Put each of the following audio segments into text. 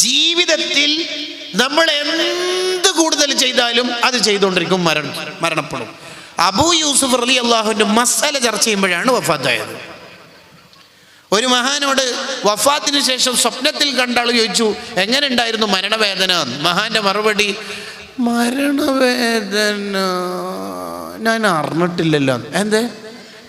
ജീവിതത്തിൽ നമ്മൾ എന്ത് കൂടുതൽ ചെയ്താലും അത് ചെയ്തുകൊണ്ടിരിക്കും, മരണപ്പെടും. അബൂ യൂസുഫ് റളിയല്ലാഹുവിന്റെ മസല ചർച്ച ചെയ്യുമ്പോഴാണ് വഫാത്തായത്. ഒരു മഹാനോട് വഫാത്തിന് ശേഷം സ്വപ്നത്തിൽ കണ്ട ആൾ ചോദിച്ചു, എങ്ങനെ ഉണ്ടായിരുന്നു മരണവേദന? മഹാന്റെ മറുപടി, മരണവേദന ഞാൻ അറിഞ്ഞിട്ടില്ലല്ലോ. എന്തേ?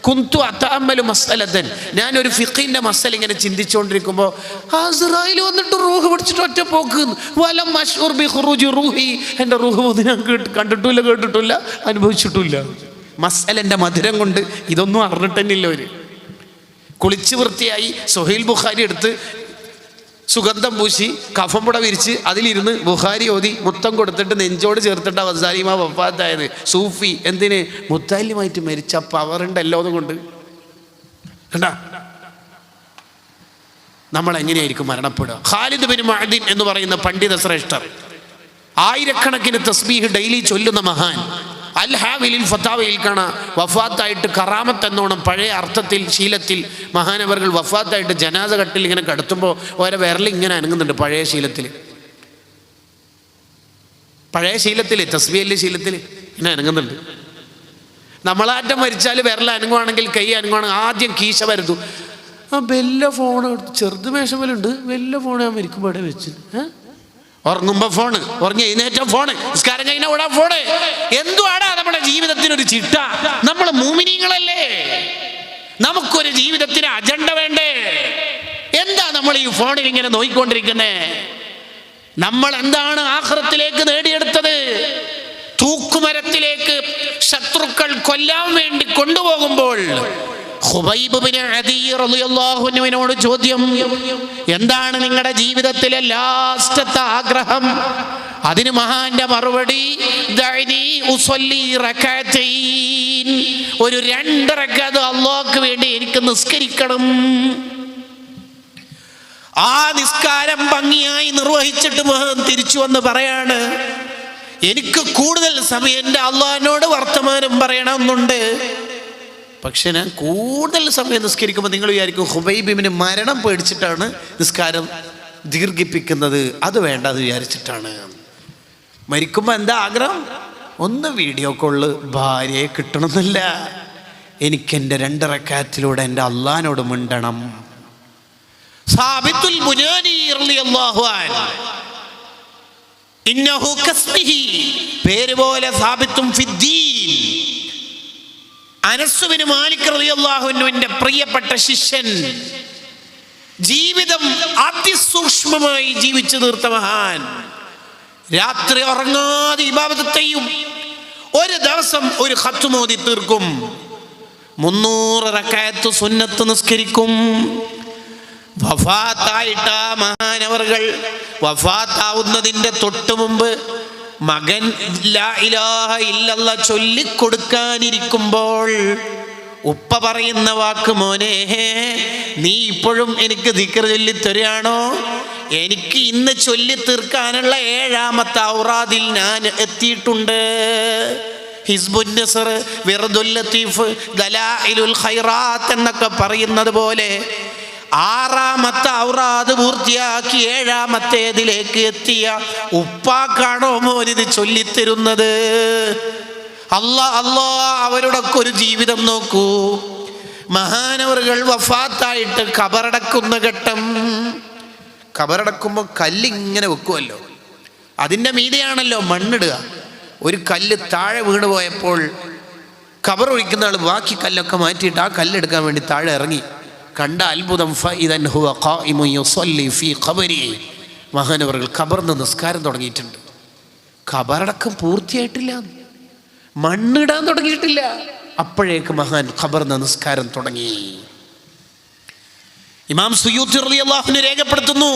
കുന്തു അതഅമ്മലു മസ്അലതൻ, ഞാനൊരു ഫിഖിന്റെ മസല ഇങ്ങനെ ചിന്തിച്ചുകൊണ്ടിരിക്കുമ്പോൾ അസ്റായിൽ വന്നിട്ട് റൂഹ് പിടിച്ചിട്ട് ഒറ്റ പോക്ക്. വലം മശ്ഊർ ബി ഖുറൂജി റൂഹി, എൻ്റെ റൂഹ് പോകുന്നത് ഞാൻ കണ്ടിട്ടില്ല, കേട്ടിട്ടില്ല, അനുഭവിച്ചിട്ടില്ല. മസ്അലൻ്റെ മധുരം കൊണ്ട് ഇതൊന്നും അറിഞ്ഞിട്ടില്ല. ഒരു കുളിച്ച് വൃത്തിയായി സുഹൈൽ ബുഖാരി എടുത്ത് സുഗന്ധം പൂശി കഫംപുട വിരിച്ച് അതിലിരുന്ന് ബുഖാരി ഓതി മുത്തം കൊടുത്തിട്ട് നെഞ്ചോട് ചേർത്തിട്ട് അവസാനിമ വഫാത്തായത്. സൂഫി എന്തിന്? മുത്താലിമായിട്ട് മരിച്ച പവറുണ്ടല്ലോ അതുകൊണ്ട്. കണ്ടാ നമ്മൾ എങ്ങനെയായിരിക്കും മരണപ്പെടുക? ഖാലിദ് ബിൻ മുഅദിൻ എന്ന് പറയുന്ന പണ്ഡിത ശ്രേഷ്ഠർ, ആയിരക്കണക്കിന് തസ്ബീഹ് ഡെയിലി ചൊല്ലുന്ന മഹാൻ, അൽ ഹാവിലിൽ ഫത്താവയിൽ കാണാം വഫാത്തായിട്ട് കറാമത്ത് എന്നോണം പഴയ അർത്ഥത്തിൽ ശീലത്തിൽ മഹാനവറുകൾ വഫാത്തായിട്ട് ജനാസ കട്ടിൽ ഇങ്ങനെ കടത്തുമ്പോൾ ഓരോ വിരൽ ഇങ്ങനെ അനങ്ങുന്നുണ്ട്. പഴയ ശീലത്തിൽ തസ്ബീഹിലെ ശീലത്തിൽ ഇങ്ങനെ അനങ്ങുന്നുണ്ട്. നമ്മളാറ്റം മരിച്ചാൽ വിരൽ അനങ്ങുവാണെങ്കിൽ കൈ അനങ്ങുവാണെങ്കിൽ ആദ്യം കീശ വരുന്നു. വലിയ ഫോൺ ചെറുത് മേശമേലുണ്ട്, വലിയ ഫോൺ ഞാൻ മരിക്കുമ്പോൾ ഇവിടെ വെച്ച്, ഉറങ്ങുമ്പോ ഫോണ്, ഉറങ്ങി എഴുന്നേറ്റം ഫോണ്, നിസ്കാരം കഴിഞ്ഞ ഓടാ ഫോണ്. എന്തുവാടാ നമ്മുടെ ജീവിതത്തിനൊരു ചിട്ട? നമ്മൾ മുഅ്മിനീങ്ങളല്ലേ, നമുക്കൊരു ജീവിതത്തിന് അജണ്ട വേണ്ടേ? എന്താ നമ്മൾ ഈ ഫോണിൽ ഇങ്ങനെ നോക്കിക്കൊണ്ടിരിക്കുന്നേ? നമ്മൾ എന്താണ് ആഖിറത്തിലേക്ക് നേടിയെടുത്തത്? തൂക്കുമരത്തിലേക്ക് ശത്രുക്കൾ കൊല്ലാൻ വേണ്ടി കൊണ്ടുപോകുമ്പോൾ ഖുബൈബ് ബിൻ അദി റളിയല്ലാഹു അൻഹുവിനോട് ചോദ്യം, എന്താണ് നിങ്ങളുടെ ജീവിതത്തിലെ ലാസ്റ്റത്തെ ആഗ്രഹം? അതിന് മഹാന്റെ മറുപടി, ദഅനി ഉസല്ലി റകഅതൈൻ, ഒരു 2 റകഅത്ത് അല്ലാഹുവിന് വേണ്ടി എനിക്ക് നിസ്കരിക്കണം. ആ നിസ്കാരം ഭംഗിയായി നിർവഹിച്ചിട്ട് മഹാൻ തിരിച്ചു വന്ന് പറയാണ്, എനിക്ക് കൂടുതൽ സമയം എൻ്റെ അല്ലാഹുവിനോട് വർത്തമാനം പറയണമെന്നുണ്ട്. പക്ഷെ ഞാൻ കൂടുതൽ സമയം നിസ്കരിക്കുമ്പോൾ നിങ്ങൾ വിചാരിക്കും ഖുബൈബിന് മരണം പേടിച്ചിട്ടാണ് നിസ്കാരം ദീർഘിപ്പിക്കുന്നത്. അത് വേണ്ട, അത് വിചാരിച്ചിട്ടാണ്. മരിക്കുമ്പോൾ എന്താ ആഗ്രഹം? ഒന്ന് വീഡിയോ കോള് ഭാര്യയെ കിട്ടണമെന്നില്ല, എനിക്കെൻ്റെ 2 റക്അത്തിലൂടെ എൻ്റെ അള്ളാഹിനോട് മിണ്ടണം. സാബിത്തുൽ ബുനാനി റളിയല്ലാഹു അൻഹു, ഇന്നഹു കസ്മിഹി, പേര് പോലെ സാബിത്തും ഫിദ്ദീൻ, അനസ് ബിൻ മാലിക് റളിയല്ലാഹു അൻഹുവിന്റെ പ്രിയപ്പെട്ട ശിഷ്യൻ, ജീവിതം അതിസൂക്ഷ്മമായി ജീവിച്ചു തീർത്ത മഹാൻ, രാത്രി ഉറങ്ങാതെ ഇബാദത്ത് ചെയ്യും. ഒരു ദിവസം ഒരു ഖത്ം ഓതി തീർക്കും. 300 റക്അത്ത് സുന്നത്ത് നിസ്കരിക്കും. വഫാത്തായിട്ട മഹാനവറുകൾ വഫാത്താവുന്നതിന്റെ തൊട്ട് മുമ്പ് മകൻ ലാ ഇലാഹ ഇല്ലല്ലാഹ് ചൊല്ലിക്കൊടുക്കാനിരിക്കുമ്പോൾ ഉപ്പ പറയുന്ന വാക്ക്, മോനെ നീ ഇപ്പോഴും എനിക്ക് ദിക്ർ ചൊല്ലി തരുകയാണോ? എനിക്ക് ഇന്ന് ചൊല്ലി തീർക്കാനുള്ള 7ാമത്തെ ഔറാദിൽ ഞാൻ എത്തിയിട്ടുണ്ട്. ഹിസ്ബുൻ നസ്ർ, വിർദുൽ ലത്തീഫ്, ദലായിലുൽ ഖൈറാത്ത് എന്നൊക്കെ പറയുന്നത് പോലെ 6ാമത്തെ ഔറാദ് പൂർത്തിയാക്കി 7ാമത്തേതിലേക്ക് എത്തിയ ഉപ്പാക്കാണോ മോനിത് ചൊല്ലിത്തരുന്നത്? അല്ലാ അവരുടെ ഒരു ജീവിതം നോക്കൂ. മഹാനവറുകൾ വഫാത്തായിട്ട് ഖബറടക്കുന്ന ഘട്ടം, ഖബറടക്കുമ്പോൾ കല്ലിങ്ങനെ വെക്കുമല്ലോ, അതിൻ്റെ മീതെയാണല്ലോ മണ്ണിടുക. ഒരു കല്ല് താഴെ വീണ് പോയപ്പോൾ ഖബർ ഒഴിക്കുന്ന ആൾ ബാക്കി കല്ലൊക്കെ മാറ്റിയിട്ട് ആ കല്ലെടുക്കാൻ വേണ്ടി താഴെ ഇറങ്ങി. കണ്ട അത്ഭുതം, ഫഇദൻ ഹുവ ഖായിമുൻ യുസല്ലി ഫീ ഖബരി, മഹാനവറുകൾ ഖബറിന് നിസ്കാരം തുടങ്ങിയിട്ടുണ്ട്. ഖബറടക്കം പൂർത്തിയായിട്ടില്ല, മണ്ണിടാൻ തുടങ്ങിയിട്ടില്ല. അപ്പോഴേക്ക് മഹാൻ ഖബറിന് നിസ്കാരം തുടങ്ങി. ഇമാം സുയൂത്തി റളിയല്ലാഹു അൻഹു രേഖപ്പെടുത്തുന്നു,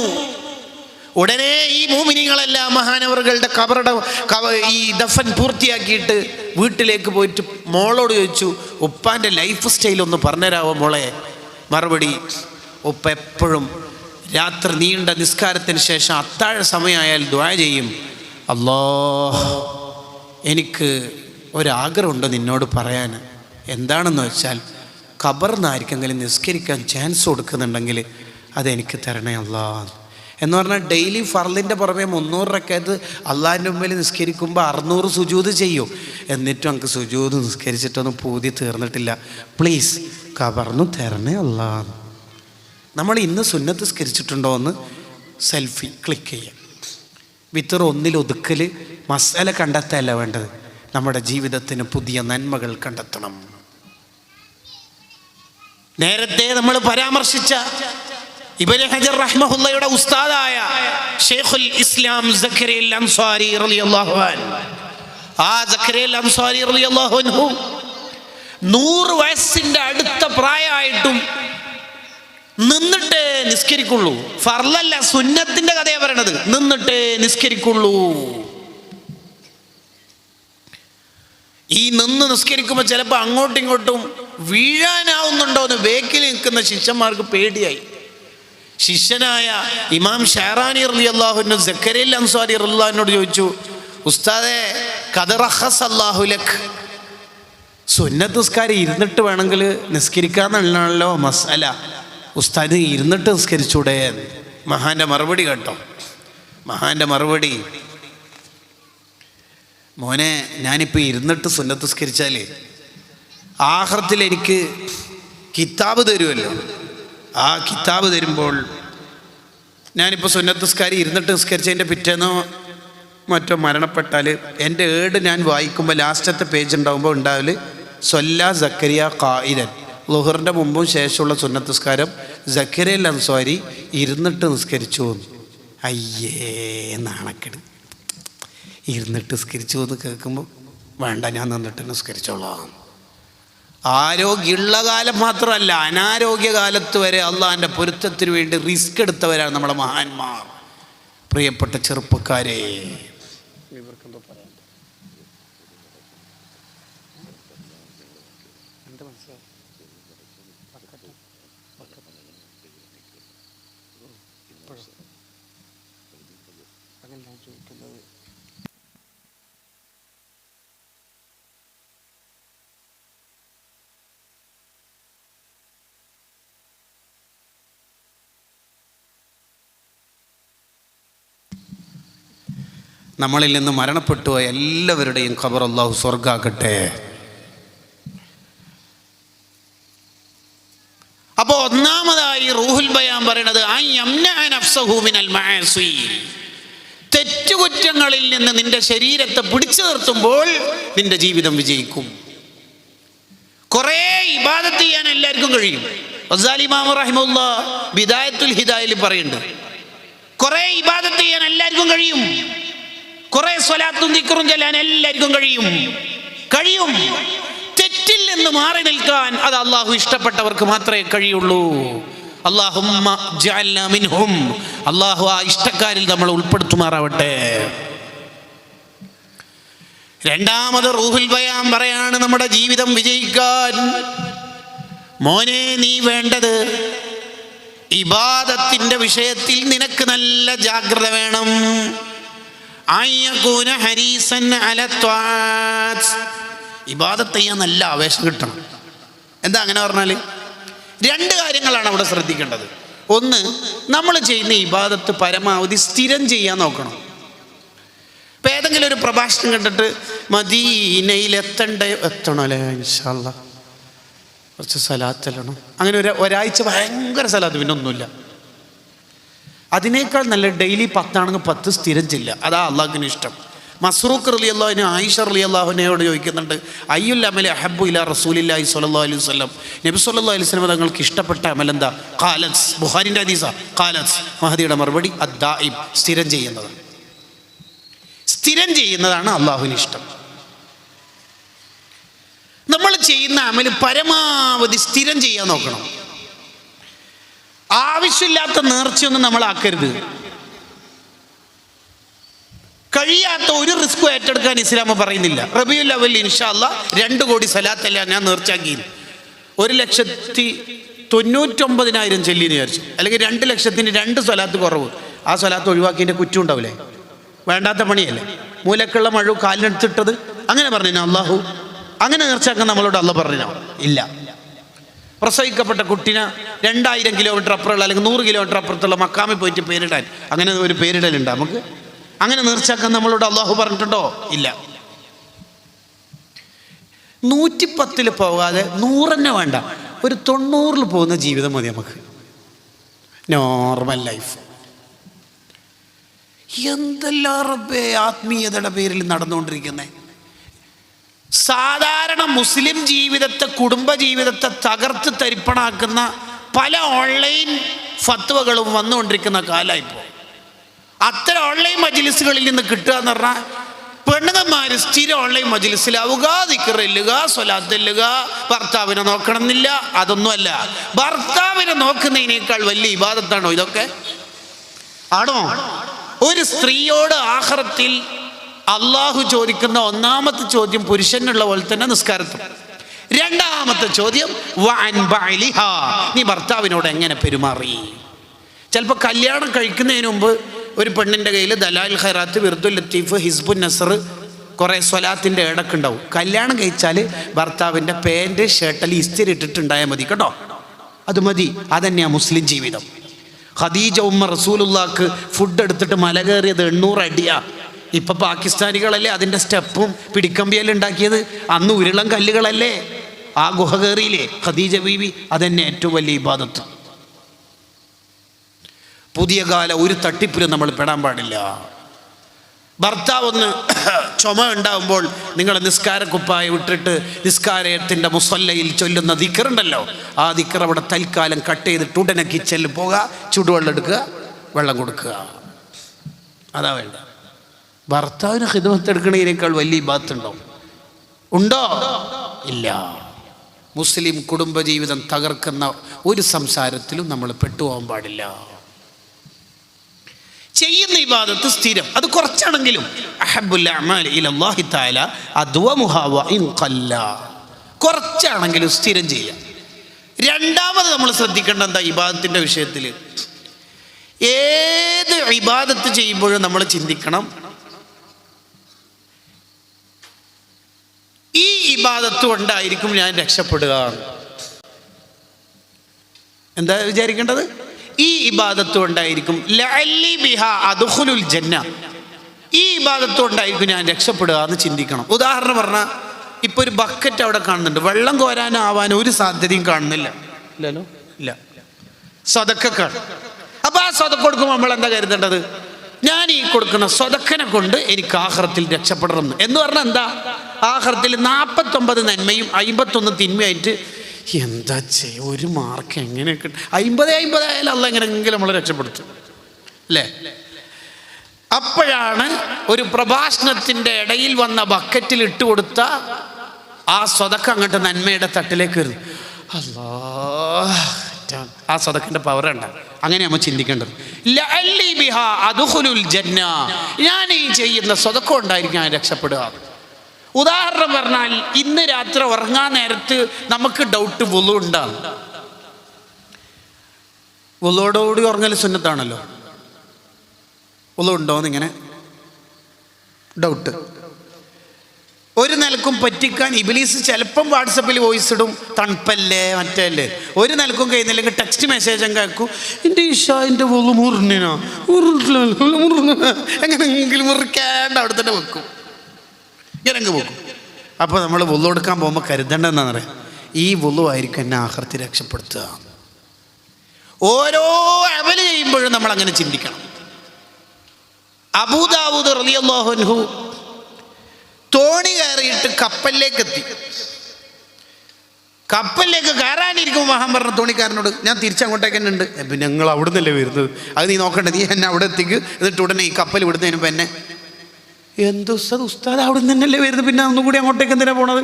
ഉടനെ ഈ മുഅ്മിനീങ്ങളെല്ലാം മഹാനവറുകളുടെ ഈ ദഫൻ പൂർത്തിയാക്കിയിട്ട് വീട്ടിലേക്ക് പോയിട്ട് മോളോട് ചോദിച്ചു, ഉപ്പാൻ്റെ ലൈഫ് സ്റ്റൈൽ ഒന്ന് പറഞ്ഞുതരാവോ മോളെ? മറുപടി, ഉപ്പ എപ്പോഴും രാത്രി നീണ്ട നിസ്കാരത്തിന് ശേഷം അത്താഴ സമയമായാൽ ദുആ ചെയ്യും, അല്ലാഹ് എനിക്ക് ഒരാഗ്രഹമുണ്ട് നിന്നോട് പറയാൻ. എന്താണെന്ന് വെച്ചാൽ ഖബറിനായിരിക്കെങ്കിലും നിസ്കരിക്കാൻ ചാൻസ് കൊടുക്കുന്നുണ്ടെങ്കിൽ അതെനിക്ക് തരണേ അല്ലാഹ്. എന്ന് പറഞ്ഞാൽ ഡെയിലി ഫർളിൻ്റെ പുറമെ 300 റക്അത്ത് അള്ളാഹിൻ്റെ മുമ്പിൽ നിസ്കരിക്കുമ്പോൾ 600 സുജൂദ് ചെയ്യും. എന്നിട്ടും നമുക്ക് സുജൂദ് നിസ്കരിച്ചിട്ടൊന്നും പൂതി തീർന്നിട്ടില്ല. പ്ലീസ് കബർന്നു തരണേ അല്ലാ. നമ്മൾ ഇന്ന് സുന്നത്ത് നിസ്കരിച്ചിട്ടുണ്ടോ എന്ന് സെൽഫി ക്ലിക്ക് ചെയ്യാം. വിത്തർ ഒന്നിലൊതുക്കൽ മസാല കണ്ടെത്തല്ല വേണ്ടത്, നമ്മുടെ ജീവിതത്തിന് പുതിയ നന്മകൾ കണ്ടെത്തണം. നേരത്തെ നമ്മൾ പരാമർശിച്ച ഇബ്നു ഹജർ റഹ്മഹുള്ളയുടെ ഉസ്താദായ ശൈഖുൽ ഇസ്ലാം സക്കരിയ അൻസാരി റളിയല്ലാഹു അൻഹു, ആ സക്കരിയ അൻസാരി റളിയല്ലാഹു അൻഹു 100 വയസ്സിന്റെ അടുത്ത പ്രായമായിട്ടും നിന്നിട്ടേ നിസ്കരിക്കുള്ളൂ. ഫർളല്ല, സുന്നത്തിന്റെ കഥയാണ് പറയണത്. നിന്നിട്ടേ നിസ്കരിക്കുള്ളൂ. ഈ നിന്ന് നിസ്കരിക്കുമ്പോൾ ചിലപ്പോൾ അങ്ങോട്ടും ഇങ്ങോട്ടും വീഴാനാവുന്നുണ്ടോ എന്ന് ബേക്കിൽ നിൽക്കുന്ന ശിഷ്യന്മാർക്ക് പേടിയായി. ശിഷ്യനായ ഇമാം ഷഹറാനി റളിയല്ലാഹു അൻഹു സക്കരിയ അൻസാരി റളിയല്ലാഹു അൻഹുവോട് ചോദിച്ചു, ഉസ്താദേ ഖദ് റഖസല്ലാഹു ലക്, സുന്നത്ത് നിസ്കാരം ഇരുന്നിട്ട് വേണമെങ്കിൽ നിസ്കരിക്കാന്നുള്ളതാണല്ലോ മസ്അല, ഉസ്താദ് ഇരുന്നിട്ട് നിസ്കരിച്ചൂടെ? മഹാന്റെ മറുപടി കേട്ടോ. മഹാന്റെ മറുപടി, മോനെ ഞാനിപ്പോൾ ഇരുന്നിട്ട് സുന്നത്ത് നിസ്കരിച്ചാൽ ആഖിറത്തിൽ എനിക്ക് കിതാബ് തരുമല്ലോ. ആ കിതാബ് തരുമ്പോൾ ഞാനിപ്പോൾ സുന്നത്ത് നിസ്കാരം ഇരുന്നിട്ട് നിസ്കരിച്ചതിൻ്റെ പിറ്റേന്നോ മറ്റോ മരണപ്പെട്ടാൽ എൻ്റെ ഏട് ഞാൻ വായിക്കുമ്പോൾ ലാസ്റ്റത്തെ പേജ് ഉണ്ടാകുമ്പോൾ ഉണ്ടാവൽ സ്വല്ലാ സക്കരിയ ഖായിദൻ, ളുഹറിൻ്റെ മുമ്പും ശേഷമുള്ള സുന്നത്ത് നിസ്കാരം സക്കരിയ അൻസാരി ഇരുന്നിട്ട് നിസ്കരിച്ചു. അയ്യേ നാണക്കെട്. ഇരുന്നിട്ട് നിസ്കരിച്ചു എന്ന് കേൾക്കുമ്പോൾ വേണ്ട, ഞാൻ നിന്നിട്ട് നിസ്കരിച്ചോളാം. ആരോഗ്യമുള്ള കാലം മാത്രമല്ല, അനാരോഗ്യകാലത്ത് വരെ അള്ളാഹിൻ്റെ പൊരുത്തത്തിന് വേണ്ടി റിസ്ക് എടുത്തവരാണ് നമ്മളെ മഹാന്മാർ. പ്രിയപ്പെട്ട ചെറുപ്പക്കാരെ, ഇവർക്കെന്തോ പറയാൻ നമ്മളിൽ നിന്ന് മരണപ്പെട്ടു പോയ എല്ലാവരുടെയും ഖബർ അല്ലാഹു സ്വർഗ്ഗാക്കട്ടെ. അപ്പോൾ ഒന്നാമതായി റൂഹുൽ ബയാൻ പറയുന്നത് തെറ്റുകുറ്റങ്ങളിൽ നിന്ന് നിന്റെ ശരീരത്തെ പിടിച്ചു നിർത്തുമ്പോൾ നിന്റെ ജീവിതം വിജയിക്കും. കുറേ ഇബാദത്ത് ചെയ്യാൻ എല്ലാവർക്കും കഴിയും. ഗസാലി ഇമാം റഹിമഹുല്ലാഹ് ബിദായത്തുൽ ഹിദായയിൽ പറയുന്നുണ്ട്, കുറേ ഇബാദത്ത് ചെയ്യാൻ എല്ലാവർക്കും കഴിയും, കുറെ സ്വലാത്തും ദിക്റും ചൊല്ലാൻ എല്ലാവർക്കും കഴിയും. തെറ്റിൽ നിന്ന് മാറി നിൽക്കാൻ അത് അള്ളാഹു ഇഷ്ടപ്പെട്ടവർക്ക് മാത്രമേ കഴിയുള്ളൂ. അല്ലാഹുമ്മ ജഅൽനാ മിൻഹും, അള്ളാഹു ആ ഇഷ്ടക്കാരിൽ നമ്മൾ ഉൾപ്പെടുത്തുമാറാവട്ടെ. രണ്ടാമത് റൂഹുൽ ബയാൻ പറയാണ്, നമ്മുടെ ജീവിതം വിജയിക്കാൻ മോനെ നീ വേണ്ടത് ഇബാദത്തിന്റെ വിഷയത്തിൽ നിനക്ക് നല്ല ജാഗ്രത വേണം. ഇബാദത്ത് ചെയ്യാൻ നല്ല ആവേശം കിട്ടണം. എന്താ അങ്ങനെ പറഞ്ഞാൽ 2 കാര്യങ്ങളാണ് അവിടെ ശ്രദ്ധിക്കേണ്ടത്. ഒന്ന്, നമ്മൾ ചെയ്യുന്ന ഇബാദത്ത് പരമാവധി സ്ഥിരം ചെയ്യാൻ നോക്കണം. ഇപ്പം ഏതെങ്കിലും ഒരു പ്രഭാഷണം കണ്ടിട്ട് മദീനയിൽ എത്തണമല്ലേ ഇൻഷാ അല്ലാഹ് കുറച്ച് സലാത്തല്ലണം, അങ്ങനെ ഒരാഴ്ച ഭയങ്കര സലാത്ത്, പിന്നെ ഒന്നുമില്ല. അതിനേക്കാൾ നല്ല ഡെയിലി 10 ആണെങ്കിൽ 10 സ്ഥിരം ചെല്ലുക. അതാ അള്ളാഹുവിന് ഇഷ്ടം. മസ്റൂഖ് റളിയല്ലാഹു അൻഹു ആയിഷ റളിയല്ലാഹു അൻഹയോട് ചോദിക്കുന്നുണ്ട്, അയ്യുൽ അമലി അഹബ്ബു ഇലാ റസൂലില്ലാഹി സ്വല്ലല്ലാഹു അലൈഹി വസല്ലം, നബി സ്വല്ലല്ലാഹു അലൈഹി വസല്ലം തങ്ങൾക്ക് ഇഷ്ടപ്പെട്ട അമൽ എന്താ? ഖാലത്ത്, ബുഖാരിൻ്റെ ഹദീസാ. ഖാലത്ത്, മഹദിയുടെ മറുപടി അദ്ദായിം, സ്ഥിരം ചെയ്യുന്നതാണ്. സ്ഥിരം ചെയ്യുന്നതാണ് അള്ളാഹുവിന് ഇഷ്ടം. നമ്മൾ ചെയ്യുന്ന അമൽ പരമാവധി സ്ഥിരം ചെയ്യാൻ നോക്കണം. ആവശ്യമില്ലാത്ത നേർച്ചയൊന്നും നമ്മൾ ആക്കരുത്. കഴിയാത്ത ഒരു റിസ്ക്കും ഏറ്റെടുക്കാൻ ഇസ്ലാം പറയുന്നില്ല. റബീഉൽ അവ്വൽ ഇൻഷാ അല്ലാഹ് 2 കോടി സലാത്തല്ല ഞാൻ നേർച്ചാക്കി, 1,99,000 ചെല്ലിന്ന് വിചാരിച്ചു, അല്ലെങ്കിൽ 2 ലക്ഷത്തിന് 2 സ്വലാത്ത് കുറവ്, ആ സ്വലാത്ത് ഒഴിവാക്കിയതിൻ്റെ കുറ്റം ഉണ്ടാവില്ലേ? വേണ്ടാത്ത പണിയല്ലേ? മൂലക്കുള്ള മഴ കാലിനെടുത്തിട്ടത് അങ്ങനെ പറഞ്ഞോ അള്ളാഹു? അങ്ങനെ നേർച്ചാക്കാൻ നമ്മളോട് അള്ളാഹ് പറഞ്ഞോ? ഇല്ല. പ്രസവിക്കപ്പെട്ട കുട്ടിനെ 2000 കിലോമീറ്റർ അപ്പുറമുള്ള അല്ലെങ്കിൽ 100 കിലോമീറ്റർ അപ്പുറത്തുള്ള മക്കാമിൽ പോയിട്ട് പേരിടാൻ, അങ്ങനെ ഒരു പേരിടലുണ്ട് നമുക്ക്? അങ്ങനെ നേർച്ചാക്കാൻ നമ്മളോട് അള്ളാഹു പറഞ്ഞിട്ടുണ്ടോ? ഇല്ല. 110 പോകാതെ 100 വേണ്ട, ഒരു 90 പോകുന്ന ജീവിതം മതി നമുക്ക്, നോർമൽ ലൈഫ്. എന്തെല്ലാം റബ്ബേ ആത്മീയതയുടെ പേരിൽ നടന്നുകൊണ്ടിരിക്കുന്നത്. സാധാരണ മുസ്ലിം ജീവിതത്തെ, കുടുംബ ജീവിതത്തെ തകർത്ത് തരിപ്പണാക്കുന്ന പല ഓൺലൈൻ ഫത്വകളും വന്നുകൊണ്ടിരിക്കുന്ന കാലമായിപ്പോൾ. അത്തരം ഓൺലൈൻ മജ്ലിസുകളിൽ നിന്ന് കിട്ടുക എന്ന് പറഞ്ഞാൽ പെണ്ണുങ്ങന്മാർ സ്ഥിരം ഓൺലൈൻ മജ്ലിസിലാവുക, ദിക്റില്ലുക, സ്വലാത്തില്ലുക, ഭർത്താവിനെ നോക്കണമെന്നില്ല. അതൊന്നുമല്ല. ഭർത്താവിനെ നോക്കുന്നതിനേക്കാൾ വലിയ ഇബാദത്താണോ ഇതൊക്കെ? ആണോ? ഒരു സ്ത്രീയോട് ആഖിറത്തിൽ അള്ളാഹു ചോദിക്കുന്ന ഒന്നാമത്തെ ചോദ്യം പുരുഷനുള്ള പോലെ തന്നെ നിസ്കാരത്തിൽ. രണ്ടാമത്തെ ചോദ്യം വഅൻ ബഅലിഹാ, നീ ഭർത്താവിനോട് എങ്ങനെ പെരുമാറി. ചിലപ്പോൾ കല്യാണം കഴിക്കുന്നതിന് മുമ്പ് ഒരു പെണ്ണിൻ്റെ കയ്യിൽ ദലാൽ ഖൈറാത്ത്, വിർദുൽ ലത്തീഫ്, ഹിസ്ബുൻ നസർ, കുറേ സ്വലാത്തിൻ്റെ ഇടക്കുണ്ടാവും. കല്യാണം കഴിച്ചാൽ ഭർത്താവിൻ്റെ പാൻറ് ഷർട്ടിൽ ഇസ്തിരി ഇട്ടിട്ടുണ്ടായാൽ മതി കേട്ടോ, അത് മതി. അതന്നെയാണ് മുസ്ലിം ജീവിതം. ഖദീജ ഉമ്മ റസൂലുള്ളാക്ക് ഫുഡ് എടുത്തിട്ട് മല കയറിയത് 800 അടിയാ. ഇപ്പം പാകിസ്ഥാനികളല്ലേ അതിൻ്റെ സ്റ്റെപ്പും പിടിക്കമ്പിയെല്ലാം ഉണ്ടാക്കിയത്. അന്ന് ഉരുളം കല്ലുകളല്ലേ ആ ഗുഹ കയറിയില്ലേ ഖദീജ ബീവി. അതന്നെ ഏറ്റവും വലിയ ഇബാദത്ത്. പുതിയ കാല ഒരു തട്ടിപ്പിലും നമ്മൾ പെടാൻ പാടില്ല. ഭർത്താവ് ഒന്ന് ചുമ ഉണ്ടാകുമ്പോൾ നിങ്ങൾ നിസ്കാരക്കുപ്പായ വിട്ടിട്ട് നിസ്കാരത്തിൻ്റെ മുസല്ലയിൽ ചൊല്ലുന്ന ദിക്റുണ്ടല്ലോ, ആ ദിക്ർ അവിടെ തൽക്കാലം കട്ട് ചെയ്തിട്ട് ഉടനെ കിച്ചണിൽ പോകുക, ചുടുവെള്ളം എടുക്കുക, വെള്ളം കൊടുക്കുക. അതാ വേണ്ട. ഭർത്താവിന് ഖിദ്മത്ത് എടുക്കണതിനേക്കാൾ വലിയ ഇബാദത്തുണ്ടോ? ഉണ്ടോ? ഇല്ല. മുസ്ലിം കുടുംബജീവിതം തകർക്കുന്ന ഒരു സംസാരത്തിലും നമ്മൾ പെട്ടുപോകാൻ പാടില്ല. ചെയ്യുന്ന ഇബാദത്ത് സ്ഥിരം, അത് കുറച്ചാണെങ്കിലും അഹബ്ബുൽ അഅമാലി ഇലല്ലാഹി തആല അദ്വമുഹാ വഇൻ ഖല്ല, കുറച്ചാണെങ്കിലും സ്ഥിരം ചെയ്യാം. രണ്ടാമത് നമ്മൾ ശ്രദ്ധിക്കേണ്ട എന്താ ഇബാദത്തിൻ്റെ വിഷയത്തിൽ? ഏത് ഇബാദത്ത് ചെയ്യുമ്പോഴും നമ്മൾ ചിന്തിക്കണം, ഈ ഇബാദത്ത് കൊണ്ടായിരിക്കും ഞാൻ രക്ഷപ്പെടുക. എന്താ വിചാരിക്കേണ്ടത്? ഈ ഇബാദത്ത് കൊണ്ടായിരിക്കും ലഅല്ലി ബിഹാ അദ്ഖുലുൽ ജന്ന, ഈ ഇബാദത്ത് കൊണ്ടായിരിക്കും ഞാൻ രക്ഷപ്പെടുക എന്ന് ചിന്തിക്കണം. ഉദാഹരണം പറഞ്ഞാൽ ഇപ്പോൾ ഒരു ബക്കറ്റ് അവിടെ കാണുന്നുണ്ട്, വെള്ളം കോരാനാവാൻ ഒരു സാധ്യതയും കാണുന്നില്ല. ഇല്ലല്ലോ, ഇല്ല. സ്വതക്കാണ്. അപ്പോൾ ആ സ്വതക്ക കൊടുക്കുമ്പോൾ നമ്മൾ എന്താ കരുതേണ്ടത്? ഞാൻ ഈ കൊടുക്കുന്ന സ്വതക്കനെ കൊണ്ട് എനിക്ക് ആഖിറത്തിൽ രക്ഷപ്പെടണം എന്ന് പറഞ്ഞാൽ എന്താ? ആഖിറത്തിൽ 49 നന്മയും 51 തിന്മയായിട്ട് എന്താ ചെയ്യുക? ഒരു മാർക്ക് എങ്ങനെ കിട്ടും? 50 ആയാലും അല്ല എങ്ങനെയെങ്കിലും നമ്മൾ രക്ഷപ്പെടുത്തും അല്ലേ? അപ്പോഴാണ് ഒരു പ്രഭാഷണത്തിൻ്റെ ഇടയിൽ വന്ന ബക്കറ്റിൽ ഇട്ട് കൊടുത്ത ആ സ്വതക്ക അങ്ങോട്ട് നന്മയുടെ തട്ടിലേക്ക് വരുന്നു. അല്ലാഹ്, ആ സ്വതക്കിൻ്റെ പവർ ഉണ്ട്. അങ്ങനെ നമ്മൾ ചിന്തിക്കേണ്ടത്. ലഅല്ലി ബിഹാ അദ്ഖുലുൽ ജന്ന, ഞാൻ ഈ ചെയ്യുന്ന സ്വതക്ക കൊണ്ടായിരിക്കും ഞാൻ രക്ഷപ്പെടുക. ഉദാഹരണം പറഞ്ഞാൽ ഇന്ന് രാത്രി ഉറങ്ങാൻ നേരത്ത് നമുക്ക് ഡൗട്ട് വുളു ഉണ്ടാകും. വുളുവോടുകൂടി ഉറങ്ങൽ സുന്നത്താണല്ലോ. വുളു ഉണ്ടോയെന്നിങ്ങനെ ഡൗട്ട്. ഒരു നിലക്കും പറ്റിക്കാൻ ഇബ്ലീസ് ചിലപ്പം വാട്സപ്പിൽ വോയിസ് ഇടും, തണുപ്പല്ലേ മറ്റല്ലേ. ഒരു നിലക്കും കഴിയുന്നില്ലെങ്കിൽ ടെക്സ്റ്റ് മെസ്സേജ് അങ്ങ് കേൾക്കും, എൻ്റെ ഇഷാൻ്റെ വുളു മുറിഞ്ഞോ എങ്ങനെയെങ്കിലും മുറിക്കാണ്ട് അവിടെ തന്നെ വെക്കും, ഇങ്ങനെ പോകും. അപ്പോൾ നമ്മൾ വുളു എടുക്കാൻ പോകുമ്പോൾ കരുതേണ്ടതെന്നാണ് പറയാം, ഈ വുളു ആയിരിക്കും എന്നെ ആഖിറത്തിൽ രക്ഷപ്പെടുത്തുക. ഓരോ അമൽ ചെയ്യുമ്പോഴും നമ്മൾ അങ്ങനെ ചിന്തിക്കണം. അബൂ ദാവൂദ് റളിയല്ലാഹു അൻഹു തോണി കയറിയിട്ട് കപ്പലിലേക്ക് എത്തി. കപ്പലിലേക്ക് കയറാനിരിക്കുമ്പോൾ മഹാൻ പറഞ്ഞ തോണിക്കാരനോട്, ഞാൻ തിരിച്ചങ്ങോട്ടേക്ക് തന്നെ ഉണ്ട്. പിന്നെ ഞങ്ങൾ അവിടെ നിന്നല്ലേ വരുന്നത്, അത് നീ നോക്കണ്ട, നീ എന്നെ അവിടെ എത്തിക്ക്, എന്നിട്ട് ഉടനെ ഈ കപ്പൽ വിടുന്നതിന് മുമ്പ് എന്നെ. എന്ത് ഉസ്താദ് അവിടെ നിന്ന് തന്നെയല്ലേ വരുന്നത്, പിന്നെ ഒന്നുകൂടി അങ്ങോട്ടേക്ക് എന്തിനാണ് പോണത്?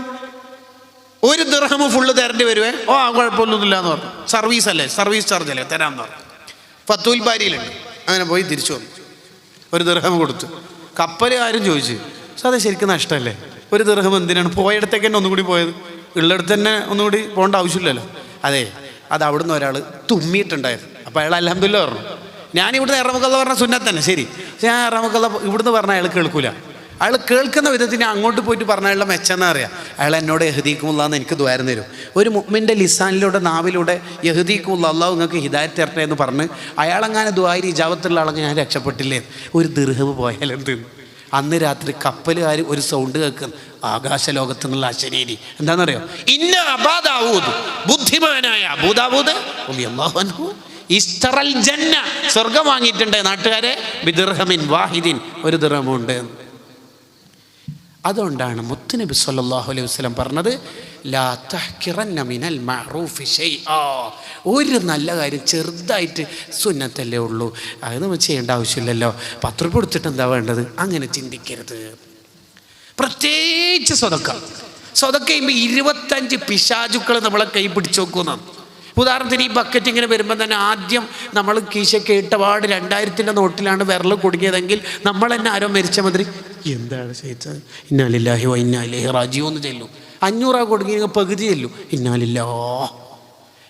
1 ദിർഹം ഫുള്ള് തരേണ്ടി വരുവേ. ഓ ആ കുഴപ്പമൊന്നുമില്ല എന്ന് പറഞ്ഞു. സർവീസ് അല്ലേ, സർവീസ് ചാർജ് അല്ലേ, തരാമെന്ന് പറഞ്ഞു. ഫത്തുൽ ബാരിയിലുണ്ട്. അങ്ങനെ പോയി തിരിച്ചു വന്നു. 1 ദിർഹം കൊടുത്തു. കപ്പൽ ആരും ചോദിച്ചു, അത് ശരിക്കും നഷ്ടമല്ലേ? 1 ദിർഹം എന്തിനാണ്? പോയടത്തേക്ക് തന്നെ ഒന്നുകൂടി പോയത്, ഉള്ളിടത്ത് തന്നെ ഒന്നുകൂടി പോകേണ്ട ആവശ്യമില്ലല്ലോ. അതെ, അത് അവിടുന്ന് ഒരാൾ തുമ്മിയിട്ടുണ്ടായിരുന്നു. അപ്പോൾ അയാൾ അൽഹംദുലില്ലാഹ് പറഞ്ഞു, ഞാൻ ഇവിടുന്ന് ഇറമുക്കല്ല പറഞ്ഞ സുന്നത്ത് തന്നെ ശരി, പക്ഷെ ഞാൻ ഇറമുക്കല്ല ഇവിടുന്ന് പറഞ്ഞാൽ അയാൾ കേൾക്കൂല. അയാൾ കേൾക്കുന്ന വിധത്തിന് അങ്ങോട്ട് പോയിട്ട് പറഞ്ഞാലുള്ള മെച്ചെന്ന് അറിയാം. അയാൾ എന്നോട് യഹ്ദീക്കുമുല്ലാന്ന് എനിക്ക് ദ്വാരം തരും. ഒരു മുഅ്മിൻ്റെ ലിസാനിലൂടെ നാവിലൂടെ യഹ്ദീക്കുമുല്ലാ അല്ലാഹു നിങ്ങൾക്ക് ഹിദായത്ത് തരട്ടെ എന്ന് പറഞ്ഞ് അയാളങ്ങനെ ദ്വാരി ഇജാബത്തുള്ള ആളെങ്കിൽ ഞാൻ രക്ഷപ്പെട്ടില്ലേ. ഒരു ദിർഹം പോയാലെന്ത്. അന്ന് രാത്രി കപ്പലുകാർ ഒരു സൗണ്ട് കേൾക്കുന്നു, ആകാശലോകത്തു നിന്നുള്ള അശരീരി. എന്താണെന്നറിയോ? ഇന്ന അബാ ദാവൂദ്, ബുദ്ധിമാനായ അബൂദാവൂദ് റളിയല്ലാഹു അൻഹു ഇസ്തറൽ ജന്ന, സ്വർഗം വാങ്ങിയിട്ടുണ്ട് നാട്ടുകാരെ, ബിദിർഹമിൻ വാഹിദിൻ, ഒരു ദിർഹമുണ്ട്. അതുകൊണ്ടാണ് മുത്തുനബി സല്ലല്ലാഹു അലൈഹി വസല്ലം പറഞ്ഞത്, ലാ തഹ്കിറന്ന മിനൽ മഅറൂഫി ശൈആ, ഒരു നല്ല കാര്യം ചെറുതായിട്ട് സുന്നത്തല്ലേ ഉള്ളൂ, അത് നമ്മൾ ചെയ്യേണ്ട ആവശ്യമില്ലല്ലോ, 10 രൂപ കൊടുത്തിട്ട് എന്താ വേണ്ടത്, അങ്ങനെ ചിന്തിക്കരുത്. പ്രത്യേകിച്ച് സ്വതക്ക ചെയ്യുമ്പോൾ 25 പിശാചുക്കൾ നമ്മളെ കൈ പിടിച്ചു നോക്കുന്നതാണ്. ഉദാഹരണത്തിന് ഈ ബക്കറ്റ് ഇങ്ങനെ വരുമ്പോൾ തന്നെ ആദ്യം നമ്മൾ കീശയ്ക്ക് ഇട്ടപാട് 2000-ൻ്റെ നോട്ടിലാണ് വിരൽ കുടുങ്ങിയതെങ്കിൽ നമ്മൾ തന്നെ ആരോ മരിച്ച മതി എന്താണ് ചെയ്തത്, ഇന്നാ ലില്ലാഹി വ ഇന്നാ ഇലൈഹി റാജിഊൻ എന്ന് ചെല്ലും. 500 കുടുങ്ങി പകുതി ചെല്ലും, ഇന്നാ ലില്ലാഹ്.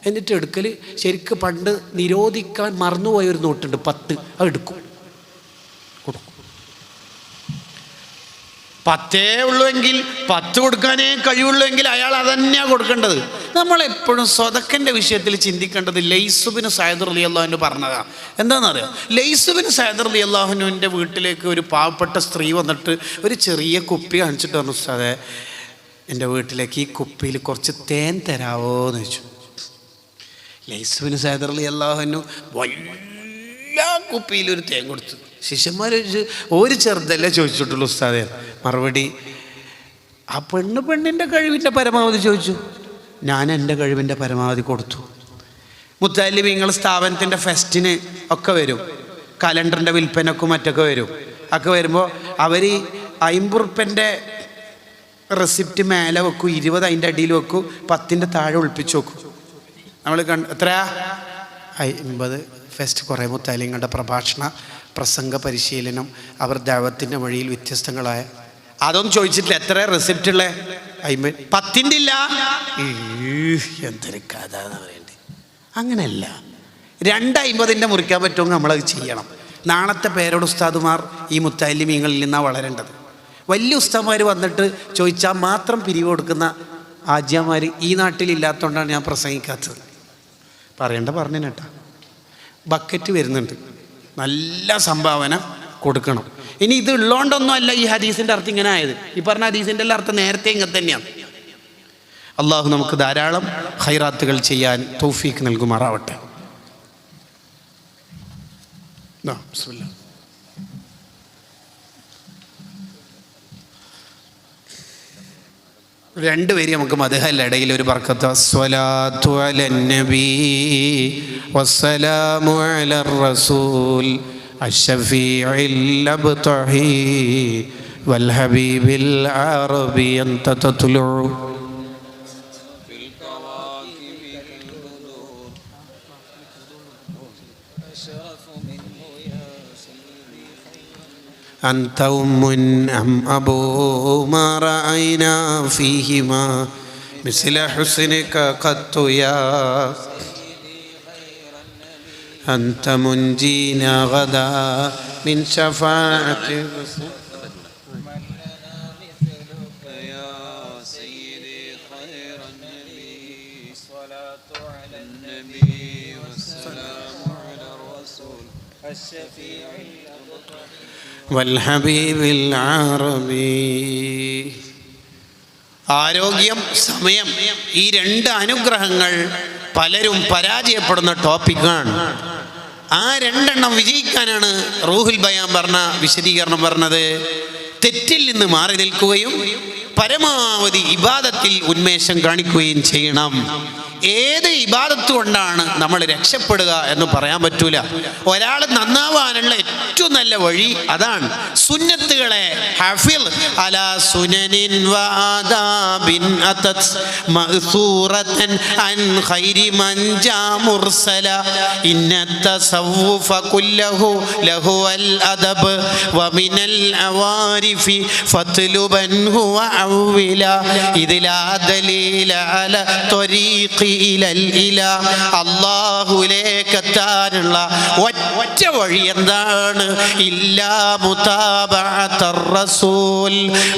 എന്നിട്ട് എടുക്കൽ ശരിക്കും പണ്ട് നിരോധിക്കാൻ മറന്നുപോയൊരു നോട്ടുണ്ട് 10, അത് എടുക്കും, കൊടുക്കും. 10 ഉള്ളൂവെങ്കിൽ 10 കൊടുക്കാനേ കഴിവുള്ളൂവെങ്കിൽ അയാൾ അതന്നെയാണ് കൊടുക്കേണ്ടത്. നമ്മളെപ്പോഴും സ്വതക്കൻ്റെ വിഷയത്തിൽ ചിന്തിക്കേണ്ടത് ലൈസ് ബിൻ സഅദ് റളിയല്ലാഹു പറഞ്ഞതാണ്. എന്താണെന്നറിയാം? ലൈസ് ബിൻ സഅദ് റളിയല്ലാഹുവിൻ്റെ വീട്ടിലേക്ക് ഒരു പാവപ്പെട്ട സ്ത്രീ വന്നിട്ട് ഒരു ചെറിയ കുപ്പി കാണിച്ചിട്ട് പറഞ്ഞു, ഉസ്താദേ എൻ്റെ വീട്ടിലേക്ക് ഈ കുപ്പിയിൽ കുറച്ച് തേൻ തരാവോ എന്ന് ചോദിച്ചു. ലൈസ് ബിൻ സഅദ് റളിയല്ലാഹു വലിയ കുപ്പിയിലൊരു തേൻ കൊടുത്തു. ശിഷ്യന്മാർ ഒരു ചെറുതല്ലേ ചോദിച്ചിട്ടുള്ളൂ ഉസ്താദേ. മറുപടി, ആ പെണ്ണിൻ്റെ കഴിവിൻ്റെ പരമാവധി ചോദിച്ചു, ഞാൻ എൻ്റെ കഴിവിൻ്റെ പരമാവധി കൊടുത്തു. മുത്തല്ലിമീങ്ങൾ സ്ഥാപനത്തിൻ്റെ ഫെസ്റ്റിന് ഒക്കെ വരും, കലണ്ടറിൻ്റെ വിൽപ്പനക്കും മറ്റൊക്കെ വരും. ഒക്കെ വരുമ്പോൾ അവർ 50 ഉറുപ്പ്യൻ്റെ റെസിപ്റ്റ് മേലെ വെക്കും, 20 അതിൻ്റെ അടിയിൽ വെക്കും, 10ൻ്റെ താഴെ ഒളിപ്പിച്ച് വെക്കും. നമ്മൾ എത്രയാ 50. ഫെസ്റ്റ് കുറേ മുത്തല്ലിങ്ങളുടെ പ്രസംഗ പരിശീലനം, അവർ ദഅവത്തിൻ്റെ വഴിയിൽ വ്യത്യസ്തങ്ങളായ, അതൊന്നും ചോദിച്ചിട്ടില്ല. എത്ര റെസിപ്റ്റ് ഉള്ള 50, 10ൻ്റെ ഇല്ല, എന്തൊരു കഥ എന്ന് പറയണ്ടേ. അങ്ങനെയല്ല, 250ൻ്റെ മുറിക്കാൻ പറ്റുമെങ്കിൽ നമ്മളത് ചെയ്യണം. നാളത്തെ പേരോട് ഉസ്താദുമാർ ഈ മുത്തല്ലിമീങ്ങളിൽ നിന്നാണ് വളരേണ്ടത്. വലിയ ഉസ്താദ്മാർ വന്നിട്ട് ചോദിച്ചാൽ മാത്രം പിരിവ് കൊടുക്കുന്ന ആജ്യമാർ ഈ നാട്ടിലില്ലാത്തതുകൊണ്ടാണ് ഞാൻ പ്രസംഗിക്കാത്തത്. പറഞ്ഞു കേട്ടാ. ബക്കറ്റ് വരുന്നുണ്ട്, നല്ല സംഭാവന കൊടുക്കണം. ഇനി ഇത് ഉള്ളതുകൊണ്ടൊന്നും അല്ല ഈ ഹദീസിൻ്റെ അർത്ഥം ഇങ്ങനെ ആയത്. ഈ പറഞ്ഞ ഹദീസിൻ്റെ എല്ലാം അർത്ഥം നേരത്തെ ഇങ്ങനെ തന്നെയാണ്. അള്ളാഹു നമുക്ക് ധാരാളം ഖൈറാത്തുകൾ ചെയ്യാൻ തൗഫീഖ് നൽകുമാറാവട്ടെ. ബിസ്മില്ലാ. രണ്ടുപേരും നമുക്ക് മദ്ഹല്ല ഇടയിൽ ഒരു ബർക്കത്ത്. സ്വലാത്തു അലൻ നബി വസ്സലാമു അലർ റസൂൽ അശ്ശഫീഇൽ അബ്തഹി വൽ ഹബീബിൽ അറബി അൻത തത്ലു أنت أم أم أبو ما رأينا فيهما مثل حسنك قط يا أنت منجينا غدا من شفاعة വൽഹബീബിൽ അറബി. ആരോഗ്യം, സമയം, ഈ 2 അനുഗ്രഹങ്ങൾ പലരും പരാജയപ്പെടുന്ന ടോപ്പിക്കാണ്. ആ 2 വിജയിക്കാനാണ് റൂഹുൽ ബയാൻ പറഞ്ഞ വിശദീകരണം പറഞ്ഞത്. തെറ്റിൽ നിന്ന് മാറി നിൽക്കുകയും പരമാവധി ഇബാദത്തിൽ ഉന്മേഷം കാണിക്കുകയും ചെയ്യണം. ഏത് ഇബാദത്ത് കൊണ്ടാണ് നമ്മൾ രക്ഷപ്പെടുക എന്ന് പറയാൻ പറ്റൂല. ഒരാൾ നന്നാവാനുള്ള ഏറ്റവും നല്ല വഴി അതാണ്. സുന്നത്തുകളെ ഹഫിൽ അലാ സുനനിൻ വആദാബിൻ അതത് മഅ്സൂറതൻ അൻ ഖൈരി മൻ ജാ മുർസല ഇന്ന തസവ്വുഫ കുല്ലഹു ലഹു അൽ അദബ് വമിനൽ അവാരിഫി ഫത്ലുബൻ ഹുവ അവ്വില ഇദ്ലാ ദലീല അല ത്വരീഖി ഇലൽ ഇലാ, അല്ലാഹുവിലേക്ക് എത്താനുള്ള ഒറ്റ വഴി എന്താണ്? ഇല്ലാ മുതാബഅത്തർ റസൂൽ,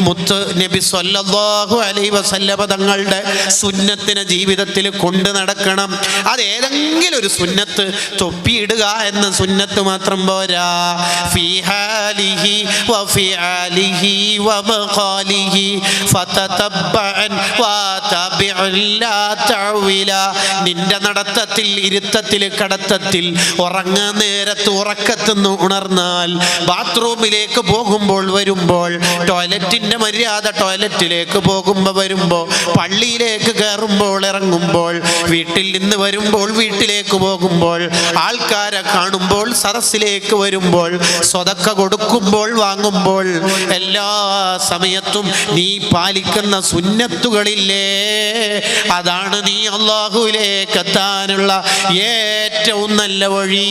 മുത്ത് നബി സല്ലല്ലാഹു അലൈഹി വസല്ലമ തങ്ങളുടെ സുന്നത്തിനെ ജീവിതത്തിൽ കൊണ്ടു നടക്കണം. അത് ഏതെങ്കിലും ഒരു സുന്നത്ത്, തൊപ്പിയിടുക എന്ന സുന്നത്ത് മാത്രം പോരാ. ഫീ ഹാലിഹി വഫിആലിഹി വമഖാലിഹി ഫതതബ്ബഅൻ വതബിഉൻ ലാ തഅവില, നിന്റെ നടത്തത്തിൽ, ഇരുത്തത്തിൽ, കടത്തത്തിൽ, ഉറങ്ങാൻ നേരത്ത് ഉറക്കത്തുനിന്ന് ഉണർന്നാൽ, ബാത്റൂമിലേക്ക് പോകുമ്പോൾ വരുമ്പോൾ, ടോയ്ലറ്റിന്റെ മര്യാദ, ടോയ്ലറ്റിലേക്ക് പോകുമ്പോൾ വരുമ്പോൾ, പള്ളിയിലേക്ക് കയറുമ്പോൾ ഇറങ്ങുമ്പോൾ, വീട്ടിൽ നിന്ന് വരുമ്പോൾ വീട്ടിലേക്ക് പോകുമ്പോൾ, ആൾക്കാരെ കാണുമ്പോൾ, സദസ്സിലേക്ക് വരുമ്പോൾ, സ്വതക്ക കൊടുക്കുമ്പോൾ വാങ്ങുമ്പോൾ, എല്ലാ സമയത്തും നീ പാലിക്കുന്ന സുന്നത്തുകളില്ലേ, അതാണ് നീ അല്ലാഹുവിലേക്ക് എത്താനുള്ള ഏറ്റവും നല്ല വഴി.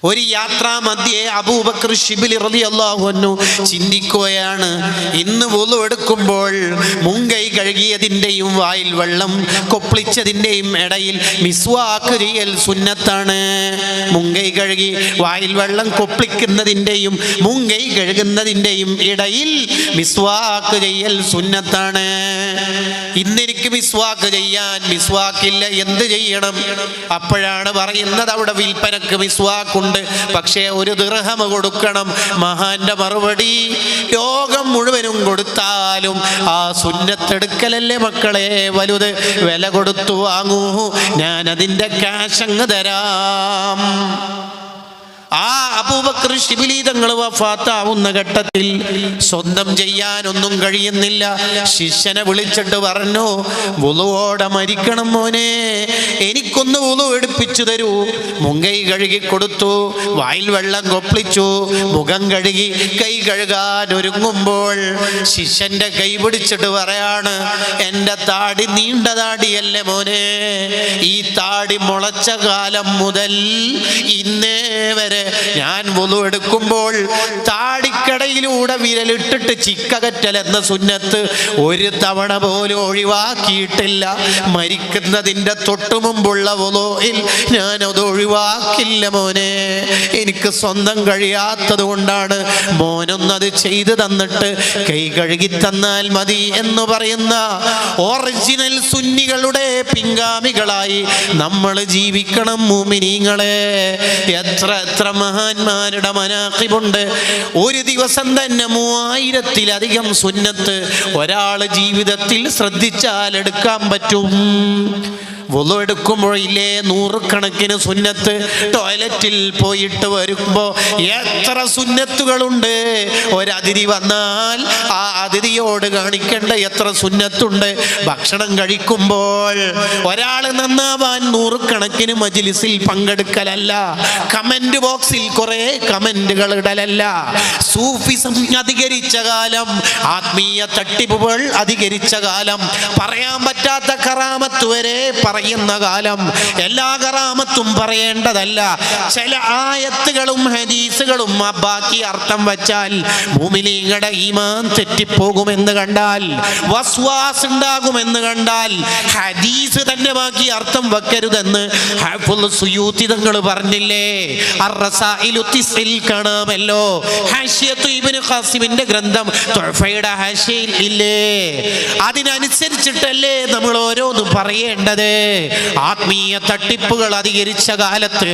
ഒരു യാത്രാ മധ്യേ അബൂബക്കർ ശിബിലി റളിയല്ലാഹു അൻഹു ചിന്തിക്കുകയാണ്, ഇന്ന് വുളു എടുക്കുമ്പോൾ മുങ്കൈ കഴുകിയതിൻ്റെയും വായിൽ വെള്ളം കൊപ്പിളിച്ചതിൻ്റെയും ഇടയിൽ മിസ്വാക്ക് ചെയ്യൽ സുന്നത്താണ്. മുങ്കൈ കഴുകി വായിൽ വെള്ളം കൊപ്പിളിക്കുന്നതിൻ്റെയും മുങ്കൈ കഴുകുന്നതിൻ്റെയും ഇടയിൽ മിസ്വാക്ക് ചെയ്യൽ സുന്നത്താണ്. ഇന്നെനിക്ക് മിസ്വാക്ക് ചെയ്യാൻ മിസ്വാക്കില്ല, എന്ത് ചെയ്യണം? അപ്പോഴാണ് പറയുന്നത്, അവിടെ വിൽപ്പനക്ക് മിസ്വാക്കുണ്ട്, പക്ഷേ ഒരു ദിർഹം കൊടുക്കണം. മഹാന്റെ മറുപടി, ലോകം മുഴുവനും കൊടുത്താലും ആ സുന്നത്തെടുക്കലല്ലേ മക്കളെ വലുത്, വില കൊടുത്തു വാങ്ങൂ, ഞാൻ അതിൻ്റെ ക്യാഷ് അങ്ങ് തരാം. ആ അബൂബക്കർ ശിബിലി തങ്ങൾ വഫാത്താവുന്ന ഘട്ടത്തിൽ സ്വന്തം ചെയ്യാനൊന്നും കഴിയുന്നില്ല. ശിഷ്യനെ വിളിച്ചിട്ട് പറഞ്ഞു, വുളുവോടെ മരിക്കണം മോനെ, എനിക്കൊന്ന് വുളു എടുപ്പിച്ചു തരൂ. മുങ്കൈ കഴുകി കൊടുത്തു, വായിൽ വെള്ളം കൊപ്പിളിച്ചു, മുഖം കഴുകി കൈ കഴുകാൻ ഒരുങ്ങുമ്പോൾ ശിഷ്യന്റെ കൈ പിടിച്ചിട്ട് പറയാണ്, എൻ്റെ താടി നീണ്ട താടിയല്ലേ മോനെ, ഈ താടി മുളച്ച കാലം മുതൽ ഇന്നേ വരെ ഞാൻ വുളു എടുക്കുമ്പോൾ താടിക്കടയിലൂടെ വിരലിട്ടിട്ട് ചിക്കകറ്റൽ എന്ന സുന്നത്ത് ഒരു തവണ പോലും ഒഴിവാക്കിയിട്ടില്ല. മരിക്കുന്നതിൻ്റെ തൊട്ടു മുമ്പുള്ള വുളുയിൽ ഞാനത് ഒഴിവാക്കില്ല മോനെ, എനിക്ക് സ്വന്തം കഴിയാത്തത് കൊണ്ടാണ്. മോനൊന്നത് ചെയ്തു തന്നിട്ട് കൈ കഴുകി തന്നാൽ മതി എന്ന് പറയുന്ന ഒറിജിനൽ സുന്നികളുടെ പിൻഗാമികളായി നമ്മൾ ജീവിക്കണം മുഅ്മിനീങ്ങളെ. എത്ര മഹാന്മാരുടെ മനാഖിബുണ്ട്. ഒരു ദിവസം തന്നെ 3000-ലധികം സുന്നത്ത് ഒരാൾ ജീവിതത്തിൽ ശ്രദ്ധിച്ചാൽ എടുക്കാൻ പറ്റും. വുളു എടുക്കുമ്പോഴില്ലേ 100 കണക്കിന് സുന്നത്ത്. ടോയ്ലറ്റിൽ പോയിട്ട് വരുമ്പോൾ എത്ര സുന്നത്തുകളുണ്ട്. ഒരതിഥി വന്നാൽ ആ അതിഥിയോട് കാണിക്കേണ്ട എത്ര സുന്നത്തുണ്ട്. ഭക്ഷണം കഴിക്കുമ്പോൾ ഒരാൾ നന്നാവാൻ 100 കണക്കിന് മജ്ലിസിൽ പങ്കെടുക്കലല്ല, കമന്റ് ബോക്സിൽ കുറെ കമന്റുകൾ ഇടലല്ല. സൂഫിസം അധികരിച്ച കാലം, ആത്മീയ തട്ടിപ്പുകൾ അധികരിച്ച കാലം, പറയാൻ പറ്റാത്ത കറാമത്ത് വരെ പറയുന്ന കാലം. എല്ലാ കറാമത്തും പറയേണ്ടതല്ല. ചില ആയത്തുകളും ഹദീസുകളും ബാക്കി അർത്ഥം വച്ചാൽ മുഅ്മിനീങ്ങളുടെ ഈമാൻ തെറ്റിപ്പോകുമെന്ന് കണ്ടാൽ, വസ്വാസ് ഉണ്ടാകുമെന്ന് കണ്ടാൽ ഹദീസ് തന്നെ ബാക്കി അർത്ഥം വെക്കരുതെന്ന് ഹാഫിള് സുയൂത്തി തങ്ങൾ പറഞ്ഞില്ലേ? അർ-റസായിലു തിസ്ഇൽ കാണാമല്ലോ. ഹാശിയത്തു ഇബ്നു ഖാസിമിന്റെ ഗ്രന്ഥം തുഹഫയുടെ ഹാശിയയിൽ ഇല്ലേ? അതിനനുസരിച്ചിട്ടല്ലേ നമ്മൾ ഓരോന്നും പറയേണ്ടത്. ആത്മീയ തട്ടിപ്പുകൾ അധികരിച്ച കാലത്ത്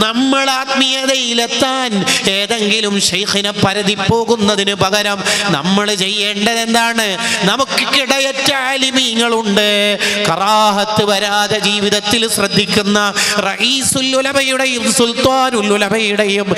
നമ്മൾ ആത്മീയതയിലെത്താൻ ഏതെങ്കിലും ശൈഖിനെ പരതി പോകുന്നതിന് പകരം നമ്മൾ ചെയ്യേണ്ടത് എന്താണ്? നമുക്ക് കിടയറ്റ ആലിമീങ്ങളുണ്ട്, കറാഹത്ത് വരാതെ ജീവിതത്തിൽ ശ്രദ്ധിക്കുന്ന റഈസുൽ ഉലമയുടെയും സുൽത്താനുൽ ഉലമയുടെയും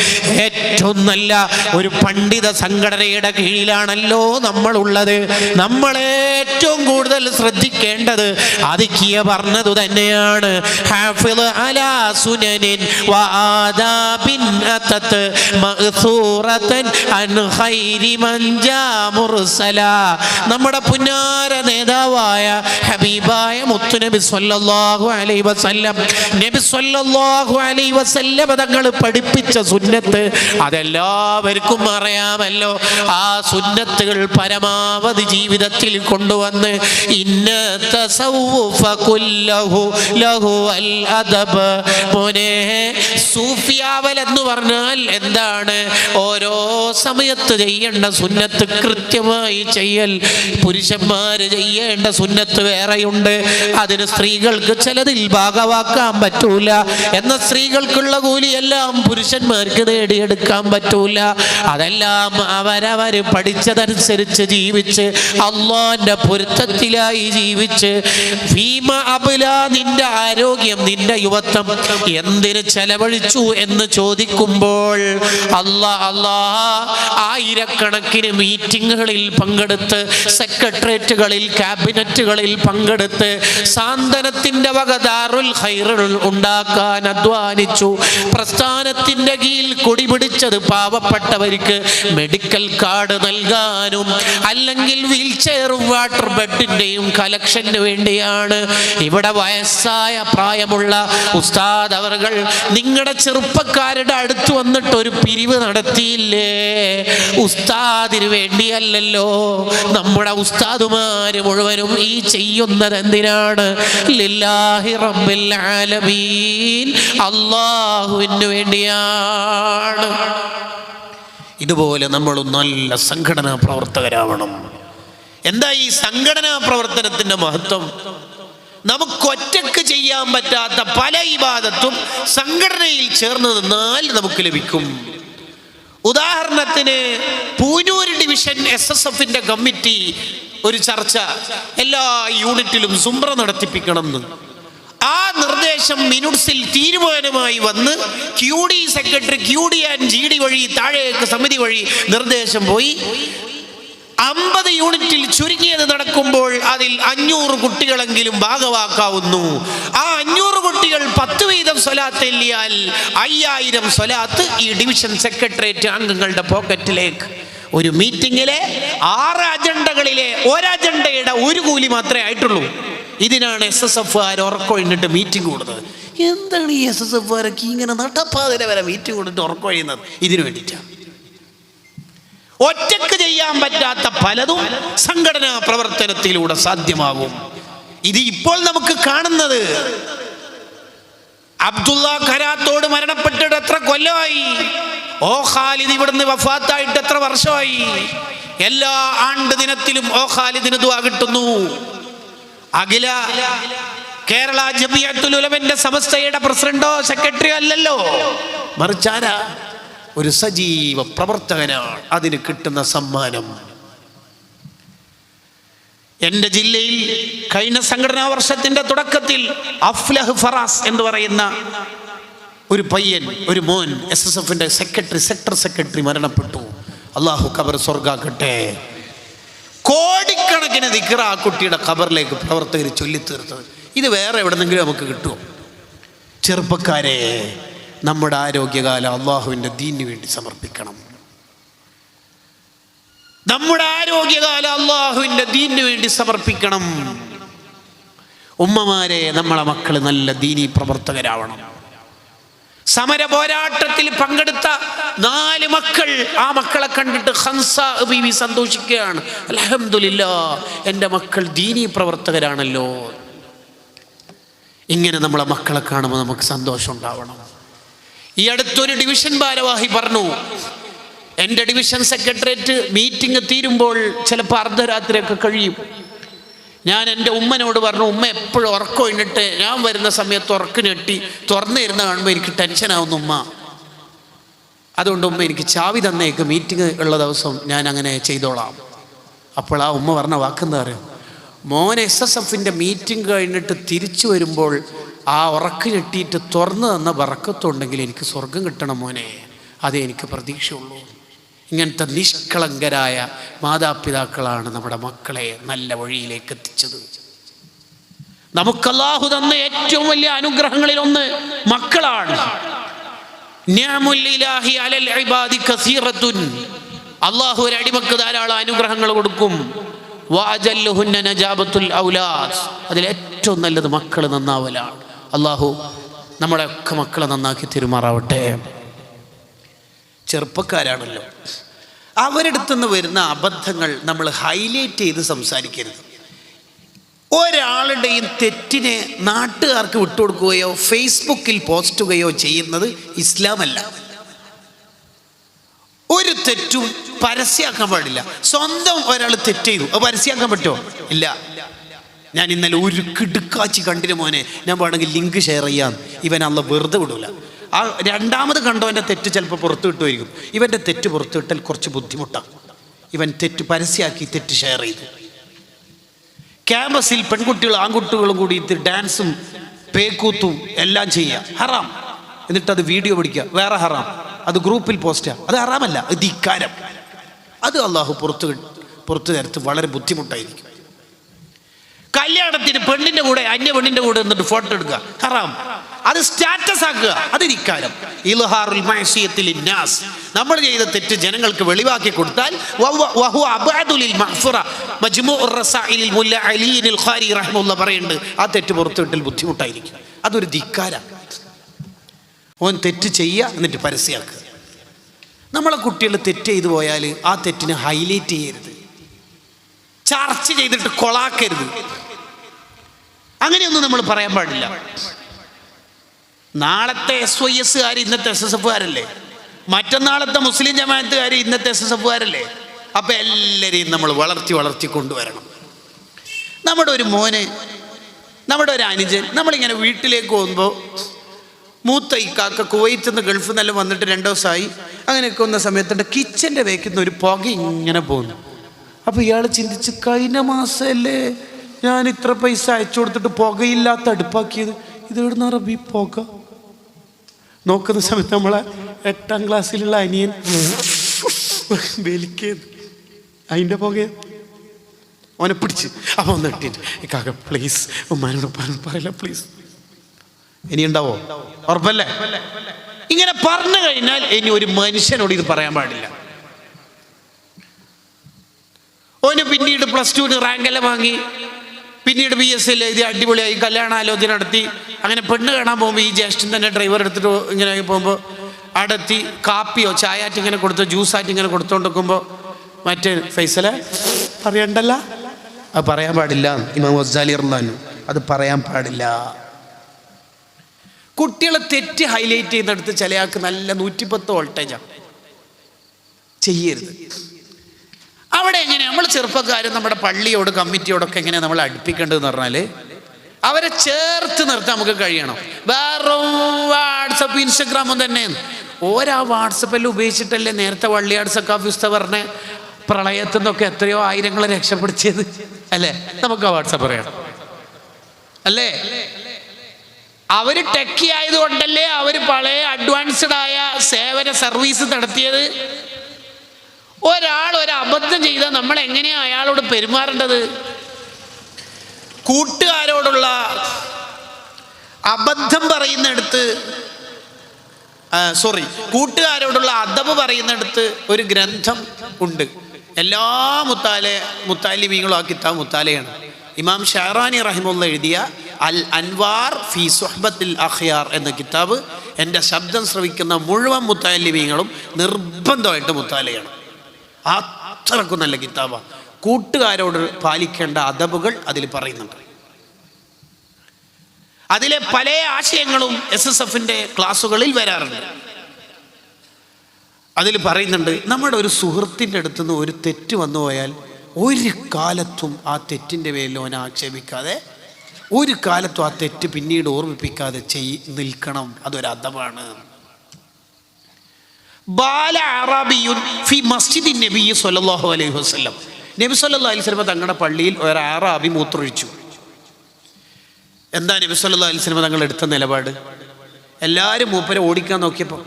ഏറ്റവും നല്ല ഒരു പണ്ഡിത സംഘടനയുടെ കീഴിലാണല്ലോ നമ്മളുള്ളത്. നമ്മൾ ഏറ്റവും കൂടുതൽ ശ്രദ്ധിക്കേണ്ടത് അതിക്കിയ പറഞ്ഞതു തന്നെയാണ്. ഹാഫിള് അലാ സുനനിൻ വആദാബിൻ അതത് മഅ്സൂറതൻ അൻ ഖൈരി മൻ ജാ മുർസല. നമ്മുടെ പുന്നാര നേതാവായ ഹബീബായ മുത്തുനബി സ്വല്ലല്ലാഹു അലൈഹി വസല്ലം, നബി സ്വല്ലല്ലാഹു അലൈഹി വസല്ലം തങ്ങൾ പഠിപ്പിച്ച സുന്നത്ത് അതെല്ലാവർക്കും അറിയാമല്ലോ. ആ സുന്നത്തുകൾ പരമാവധി ജീവിതത്തിൽ കൊണ്ടുവന്ന് ഇന്ന തസവ്വുഫ കുല്ലഹു ലഹു അൽ അദബ്. മോനെ, സൂഫിയാവൽ എന്ന് പറഞ്ഞാൽ എന്താണ്? ഓരോ സമയത്ത് ചെയ്യേണ്ട സുന്നത്ത് കൃത്യമായി ചെയ്യൽ. പുരുഷന്മാര് ചെയ്യേണ്ട സുന്നത്ത് വേറെയുണ്ട്. അതിന് സ്ത്രീകൾക്ക് ചിലതിൽ ഭാഗവാക്കാൻ പറ്റൂല. എന്നാൽ സ്ത്രീകൾക്കുള്ള കൂലിയെല്ലാം പുരുഷന്മാർക്ക് നേടിയെടുക്കാൻ പറ്റൂല. അതെല്ലാം അവരവര് പഠിച്ചതനുസരിച്ച് ജീവിച്ച് അള്ളാന്റെ പൊരുത്തത്തിലായി ജീവിച്ച് ഭീമ അബുല, നിന്റെ ആരോഗ്യം, നിന്റെ യുവത്വം എന്തിന് ചെലവഴിച്ചു എന്ന് ചോദിക്കുമ്പോൾ ആയിരക്കണക്കിന് മീറ്റിങ്ങുകളിൽ പങ്കെടുത്ത്, സെക്രട്ടേറിയറ്റുകളിൽ, ക്യാബിനറ്റുകളിൽ പങ്കെടുത്ത് സാന്ത്വനത്തിന്റെ വക ദാറുൽ ഖൈറുകൾ ഉണ്ടാക്കാൻ അധ്വാനിച്ചു. പ്രസ്ഥാനത്തിന്റെ കീഴിൽ കൊടി പിടിച്ചത് പാവപ്പെട്ടവർക്ക് മെഡിക്കൽ കാർഡ് നൽകാനും അല്ലെങ്കിൽ വീൽ ചെയറും വാട്ടർ ബെഡിന്റെയും കളക്ഷന് വേണ്ടിയാണ്. ഇവിടെ വയസ്സായ പ്രായമുള്ള ഉസ്താദ് അവർകൾ നിങ്ങളുടെ ചെറുപ്പക്കാരുടെ അടുത്ത് വന്നിട്ട് ഒരു പിരിവ് നടത്തിയില്ലേ? ഉസ്താദിന് വേണ്ടിയല്ലല്ലോ. നമ്മുടെ ഉസ്താദുമാര് മുഴുവനും ഈ ചെയ്യുന്നത് എന്തിനാണ്? ലില്ലാഹി റബ്ബിൽ ആലമീൻ, അല്ലാഹുവിന് വേണ്ടിയാണ്. ഇതുപോലെ നമ്മൾ നല്ല സംഘടനാ പ്രവർത്തകരാവണം. എന്താ ഈ സംഘടനാ പ്രവർത്തനത്തിന്റെ മഹത്വം? നമുക്ക് ഒറ്റക്ക് ചെയ്യാൻ പറ്റാത്ത പല ഇബാദത്തും സംഘടനയിൽ ചേർന്ന് നിന്നാൽ നമുക്ക് ലഭിക്കും. ഉദാഹരണത്തിന് പൂനൂർ ഡിവിഷൻ SSFന്റെ കമ്മിറ്റി ഒരു ചർച്ച എല്ലാ യൂണിറ്റിലും സുംറ നടത്തിപ്പിക്കണം എന്ന്. ആ നിർദ്ദേശം മിനുട്സിൽ തീരുമാനമായി വന്ന് QD secretary, QD and GD വഴി താഴേക്ക് സമിതി വഴി നിർദ്ദേശം പോയി. 50 യൂണിറ്റിൽ ചുരുങ്ങിയത് നടക്കുമ്പോൾ അതിൽ 500 കുട്ടികളെങ്കിലും ഭാഗവാക്കാവുന്നു. ആ 500 കുട്ടികൾ 10 വീതം സ്വലാത്ത് എല്ലിയാൽ 5000 സ്വലാത്ത് ഈ ഡിവിഷൻ സെക്രട്ടേറിയറ്റ് അംഗങ്ങളുടെ പോക്കറ്റിലേക്ക്. ഒരു മീറ്റിങ്ങിലെ 6 അജണ്ടകളിലെ ഒരജണ്ടയുടെ ഒരു കൂലി മാത്രമേ ആയിട്ടുള്ളൂ. ഇതിനാണ് SSFകാർ ഉറക്കൊഴിഞ്ഞിട്ട് മീറ്റിംഗ് കൂടുന്നത്. എന്താണ് ഈ SSFകാരൊക്കെ ഇങ്ങനെ നട്ടപ്പാതിര വരെ മീറ്റിംഗ് കൊടുത്തിട്ട് ഉറക്കൊഴിയുന്നത്? ഇതിനു വേണ്ടിയിട്ടാണ്. ഒറ്റക്ക് ചെയ്യാൻ പറ്റാത്ത പലതും സംഘടനാ പ്രവർത്തനത്തിലൂടെ സാധ്യമാകും. ഇത് ഇപ്പോൾ നമുക്ക് കാണുന്നത് അബ്ദുള്ള ഖരാത്തോട് മരണപ്പെട്ടിട്ട് എത്ര കൊല്ലമായി? ഓ ഖാലിദ് ഇവിടുന്ന് വഫാത്തായിട്ട് എത്ര വർഷമായി? എല്ലാ ആണ്ട് ദിനത്തിലും ഓ ഖാലിദിന് ദുആ കിട്ടുന്നു. അഖില കേരള ജമിയത്തുൽ ഉലമന്റെ സമസ്തയുടെ പ്രസിഡന്റോ സെക്രട്ടറിയോ അല്ലല്ലോ, മറിച്ചാരാ? ഒരു സജീവ പ്രവർത്തകനാണ്. അതിന് കിട്ടുന്ന സമ്മാനം. എൻ്റെ ജില്ലയിൽ കഴിഞ്ഞ സംഘടനാ വർഷത്തിന്റെ തുടക്കത്തിൽ അഫ്ലഹ് ഫറാസ് എന്ന് പറയുന്ന ഒരു പയ്യൻ, ഒരു മോൻ SSFന്റെ സെക്ടർ സെക്രട്ടറി മരണപ്പെട്ടു. അള്ളാഹു ഖബർ സ്വർഗാക്കട്ടെ. കോടിക്കണക്കിന് ദിക്ർ ആ കുട്ടിയുടെ ഖബറിലേക്ക് പ്രവർത്തകർ ചൊല്ലിത്തീർത്തത്. ഇത് വേറെ എവിടെന്നെങ്കിലും നമുക്ക് കിട്ടുമോ? ചെറുപ്പക്കാരെ, നമ്മുടെ ആരോഗ്യകാലം അള്ളാഹുവിൻ്റെ ദീനിന് വേണ്ടി സമർപ്പിക്കണം. നമ്മുടെ ആരോഗ്യകാലം അള്ളാഹുവിൻ്റെ ദീനിന് വേണ്ടി സമർപ്പിക്കണം. ഉമ്മമാരെ, നമ്മളെ മക്കൾ നല്ല ദീനി പ്രവർത്തകരാവണം. സമര പോരാട്ടത്തിൽ പങ്കെടുത്ത 4 മക്കൾ, ആ മക്കളെ കണ്ടിട്ട് ഹൻസ ബീവി സന്തോഷിക്കുകയാണ്. അൽഹംദുലില്ലാഹ്, എൻ്റെ മക്കൾ ദീനി പ്രവർത്തകരാണല്ലോ. ഇങ്ങനെ നമ്മളെ മക്കളെ കാണുമ്പോൾ നമുക്ക് സന്തോഷം ഉണ്ടാവണം. ഈ അടുത്തൊരു ഡിവിഷൻ ഭാരവാഹി പറഞ്ഞു, എൻ്റെ ഡിവിഷൻ സെക്രട്ടേറിയറ്റ് മീറ്റിംഗ് തീരുമ്പോൾ ചിലപ്പോൾ അർദ്ധരാത്രിയൊക്കെ കഴിയും. ഞാൻ എൻ്റെ ഉമ്മനോട് പറഞ്ഞു, ഉമ്മ എപ്പോഴും ഉറക്കം കഴിഞ്ഞിട്ട് ഞാൻ വരുന്ന സമയത്ത് ഉറക്കിനെട്ടി തുറന്നിരുന്ന കാണുമ്പോൾ എനിക്ക് ടെൻഷനാവുന്നു ഉമ്മ. അതുകൊണ്ട് ഉമ്മ എനിക്ക് ചാവി തന്നേക്ക്, മീറ്റിംഗ് ഉള്ള ദിവസം ഞാൻ അങ്ങനെ ചെയ്തോളാം. അപ്പോൾ ആ ഉമ്മ പറഞ്ഞ വാക്കെന്താ അറിയാം? മോൻ SSFന്റെ മീറ്റിംഗ് കഴിഞ്ഞിട്ട് തിരിച്ചു വരുമ്പോൾ ആ ഉറക്ക് ഞെട്ടിയിട്ട് തുറന്നു തന്ന ബറക്കത്തുണ്ടെങ്കിൽ എനിക്ക് സ്വർഗം കിട്ടണം മോനെ, അതേ എനിക്ക് പ്രതീക്ഷയുള്ളൂ. ഇങ്ങനത്തെ നിഷ്കളങ്കരായ മാതാപിതാക്കളാണ് നമ്മുടെ മക്കളെ നല്ല വഴിയിലേക്ക് എത്തിച്ചത്. നമുക്ക് അല്ലാഹു തന്ന ഏറ്റവും വലിയ അനുഗ്രഹങ്ങളിൽ ഒന്ന് മക്കളാണ്. നിഅമുല്ലില്ലാഹി അലൽ ഇബാദി കസീറത്തുൻ. അല്ലാഹു ഒരു അടിമക്ക് ധാരാളം അനുഗ്രഹങ്ങൾ കൊടുക്കും. വഅജല്ലുഹുന്ന നജാബത്തുൽ ഔലാദ്. അതിൽ ഏറ്റവും നല്ലത് മക്കൾ നന്നാവലാണ്. അല്ലാഹു നമ്മുടെ ഒക്കെ മക്കളെ നന്നാക്കി തെരുമാറാവട്ടെ. ചെറുപ്പക്കാരാണല്ലോ, അവരെടുത്തുനിന്ന് വരുന്ന അബദ്ധങ്ങൾ നമ്മൾ ഹൈലൈറ്റ് ചെയ്ത് സംസാരിക്കരുത്. ഒരാളുടെയും തെറ്റിനെ നാട്ടുകാർക്ക് വിട്ടുകൊടുക്കുകയോ ഫേസ്ബുക്കിൽ പോസ്റ്റുകയോ ചെയ്യുന്നത് ഇസ്ലാമല്ല. ഒരു തെറ്റും പരസ്യമാക്കാൻ പാടില്ല. സ്വന്തം ഒരാൾ തെറ്റ് ചെയ്തു, അത് പരസ്യമാക്കാൻ പറ്റുമോ? ഇല്ല. ഞാൻ ഇന്നലെ ഒരു കിടുക്കാച്ചി കണ്ടിന് മോനെ, ഞാൻ വേണമെങ്കിൽ ലിങ്ക് ഷെയർ ചെയ്യാം. ഇവൻ അല്ല വെറുതെ വിടൂല. ആ രണ്ടാമത് കണ്ടവൻ്റെ തെറ്റ് ചിലപ്പോൾ പുറത്തു വിട്ടുമായിരിക്കും. ഇവൻ്റെ തെറ്റ് പുറത്തു വിട്ടാൽ കുറച്ച് ബുദ്ധിമുട്ടാണ്. ഇവൻ തെറ്റ് പരസ്യമാക്കി തെറ്റ് ഷെയർ ചെയ്തു. ക്യാമ്പസിൽ പെൺകുട്ടികളും ആൺകുട്ടികളും കൂടി ഡാൻസും പേക്കൂത്തും എല്ലാം ചെയ്യുക ഹറാം. എന്നിട്ടത് വീഡിയോ പിടിക്കുക, വേറെ ഹറാം. അത് ഗ്രൂപ്പിൽ പോസ്റ്റ് ചെയ്യുക, അത് ഹറാമല്ല, അത് ധിക്കാരം. അത് അള്ളാഹു പുറത്തു തരത്ത് വളരെ ബുദ്ധിമുട്ടായിരിക്കും. കല്യാണത്തിന് പെണ്ണിൻ്റെ കൂടെ അന്യ പെണ്ണിൻ്റെ കൂടെ എന്നിട്ട് ഫോട്ടോ എടുക്കുക ഹറാം. അത് സ്റ്റാറ്റസ് ആക്കുക, അത് ധിക്കാരം. ഇൽഹാറുൽ മഅസിയത്തി ലിന്നാസ്, നമ്മൾ ചെയ്ത തെറ്റ് ജനങ്ങൾക്ക് വെളിവാക്കി കൊടുത്താൽ വഹു അബ്അദു ലിൽ മഗ്ഫിറ. മജ്മൂഉർ റസായിലിൽ മുല്ല അലിയിൽ ഖാരി റഹ്മത്തുള്ളാഹി പറയുന്നുണ്ട്, ആ തെറ്റ് പുറത്തു വിട്ടാൽ ബുദ്ധിമുട്ടായിരിക്കും. അതൊരു ധിക്കാരം. ഓൻ തെറ്റ് ചെയ്യുക എന്നിട്ട് പരസ്യമാക്കുക. നമ്മളെ കുട്ടികൾ തെറ്റ് ചെയ്തു പോയാൽ ആ തെറ്റിനെ ഹൈലൈറ്റ് ചെയ്യരുത്, ചർച്ച ചെയ്തിട്ട് കൊളാക്കരുത്. അങ്ങനെയൊന്നും നമ്മൾ പറയാൻ പാടില്ല. നാളത്തെ SYSകാർ ഇന്നത്തെ SSFകാരല്ലേ, മറ്റന്നാളത്തെ മുസ്ലിം ജമാഅത്തുകാർ ഇന്നത്തെ SSFകാരല്ലേ. അപ്പം എല്ലാവരെയും നമ്മൾ വളർത്തി കൊണ്ടുവരണം. നമ്മുടെ ഒരു മോനെ, നമ്മുടെ ഒരു അനുജൻ, നമ്മളിങ്ങനെ വീട്ടിലേക്ക് പോകുമ്പോൾ മൂത്ത ഇക്കാക്ക കുവൈറ്റിൽ നിന്ന് ഗൾഫിൽ നിന്നെല്ലാം വന്നിട്ട് 2 ദിവസമായി. അങ്ങനെയൊക്കെ വന്ന സമയത്തുണ്ട് കിച്ചൻ്റെ വേക്കുന്ന ഒരു പുക ഇങ്ങനെ പോകുന്നു. അപ്പോൾ ഇയാൾ ചിന്തിച്ച്, കഴിഞ്ഞ മാസമല്ലേ ഞാൻ ഇത്ര പൈസ അയച്ചു കൊടുത്തിട്ട് പുകയില്ലാത്ത അടുപ്പാക്കിയത്, ഇത് എവിടുന്ന റബ്ബി പുക? നോക്കുന്ന സമയത്ത് നമ്മളെ 8ാം ക്ലാസ്സിലുള്ള അനിയൻ വലിക്കുന്നത് അതിൻ്റെ പുക ഓനെ പിടിച്ച്. അപ്പോൾ ഒന്ന് ഇട്ടിട്ട്, കാക്ക പ്ലീസ് ഉമ്മാനോട് പറയില്ല പ്ലീസ്. ഇനി ഉണ്ടാവോ? ഉറപ്പല്ലേ? ഇങ്ങനെ പറഞ്ഞു കഴിഞ്ഞാൽ ഇനി ഒരു മനുഷ്യനോട് ഇത് പറയാൻ പാടില്ല. ഓന് പിന്നീട് +2 റാങ്കെല്ലാം വാങ്ങി, പിന്നീട് BSc എഴുതി അടിപൊളിയായി കല്യാണാലോചന നടത്തി. അങ്ങനെ പെണ്ണ് കാണാൻ പോകുമ്പോൾ ഈ ജ്യേഷ്ഠൻ തന്നെ ഡ്രൈവർ എടുത്തിട്ട് ഇങ്ങനെ പോകുമ്പോൾ അടുത്തി കാപ്പിയോ ചായയായിട്ട് ഇങ്ങനെ കൊടുത്തോ ജ്യൂസായിട്ട് ഇങ്ങനെ കൊടുത്തോണ്ടിരിക്കുമ്പോൾ മറ്റേ ഫൈസലെ പറയണ്ടല്ല, അത് പറയാൻ പാടില്ല. ഇമാം ഗസാലി റളിയല്ലാഹു, അത് പറയാൻ പാടില്ല. കുട്ടികളെ തെറ്റ് ഹൈലൈറ്റ് ചെയ്യുന്നിടത്ത് ചിലയാൾക്ക് നല്ല 110 വോൾട്ടേജാണ്. ചെയ്യരുത്. അവിടെ എങ്ങനെ നമ്മൾ ചെറുപ്പക്കാരും നമ്മുടെ പള്ളിയോട് കമ്മിറ്റിയോടൊക്കെ എങ്ങനെ നമ്മൾ അടുപ്പിക്കേണ്ടതെന്ന് പറഞ്ഞാൽ അവരെ ചേർത്ത് നിർത്താൻ നമുക്ക് കഴിയണം. വേറെ വാട്സപ്പ് ഇൻസ്റ്റഗ്രാമും തന്നെ ഓരോ വാട്സപ്പെല്ലാം ഉപയോഗിച്ചിട്ടല്ലേ നേരത്തെ വള്ളിയാട് സക്കാഫി ഉസ്താദ് പറഞ്ഞ പ്രളയത്തിൽ നിന്നൊക്കെ എത്രയോ ആയിരങ്ങളെ രക്ഷപ്പെടുത്തിയത് അല്ലേ? നമുക്ക് ആ വാട്സപ്പ് പറയണം അല്ലേ? അവർ ടെക്കി ആയതുകൊണ്ടല്ലേ അവർ പഴയ അഡ്വാൻസ്ഡ് ആയ സേവന സർവീസ് നടത്തിയത്. ഒരാൾ ഒരു അബദ്ധം ചെയ്താൽ നമ്മൾ എങ്ങനെയാണ് അയാളോട് പെരുമാറേണ്ടത്? കൂട്ടുകാരോടുള്ള അബദ്ധം പറയുന്നിടത്ത് കൂട്ടുകാരോടുള്ള അദബ് പറയുന്നിടത്ത് ഒരു ഗ്രന്ഥം ഉണ്ട്. എല്ലാ മുത്താലിമീങ്ങളും ആ കിതാബ് മുത്താലയാണ്. ഇമാം ഷഹറാനി റഹിമഹുല്ലാഹ് എഴുതിയ അൽ അൻവാർ ഫി സുഹ്ബത്തിൽ അഖ്യാർ എന്ന കിതാബ് എൻ്റെ ശബ്ദം ശ്രവിക്കുന്ന മുഴുവൻ മുത്താലിമീങ്ങളും നിർബന്ധമായിട്ട് മുത്താലയാണ്. അത്രക്കും നല്ല കിതാബാണ്. കൂട്ടുകാരോട് പാലിക്കേണ്ട അദബുകൾ അതിൽ പറയുന്നുണ്ട്. അതിലെ പല ആശയങ്ങളും SSFൻ്റെ ക്ലാസ്സുകളിൽ വരാറുണ്ട്. അതിൽ പറയുന്നുണ്ട്, നമ്മുടെ ഒരു സുഹൃത്തിൻ്റെ അടുത്ത് നിന്ന് ഒരു തെറ്റ് വന്നു പോയാൽ ഒരു കാലത്തും ആ തെറ്റിൻ്റെ പേരിൽ അവനെ ആക്ഷേപിക്കാതെ, ഒരു കാലത്തും ആ തെറ്റ് പിന്നീട് ഓർമ്മിപ്പിക്കാതെ നിൽക്കണം. അതൊരു അദബാണ്. ബാല അറാബിയുൻ ഫി മസ്ജിദി നബി സല്ലല്ലാഹു അലൈഹി വസല്ലം. നബി സല്ലല്ലാഹു അലൈഹി വസല്ലം തങ്ങളുടെ പള്ളിയിൽ ഒരു അറാബി മൂത്രൊഴിച്ചു. എന്താ നബി സല്ലല്ലാഹു അലൈഹി വസല്ലം തങ്ങൾ എടുത്ത നിലപാട്? എല്ലാവരും മൂപ്പരെ ഓടിക്കാൻ നോക്കിയപ്പോൾ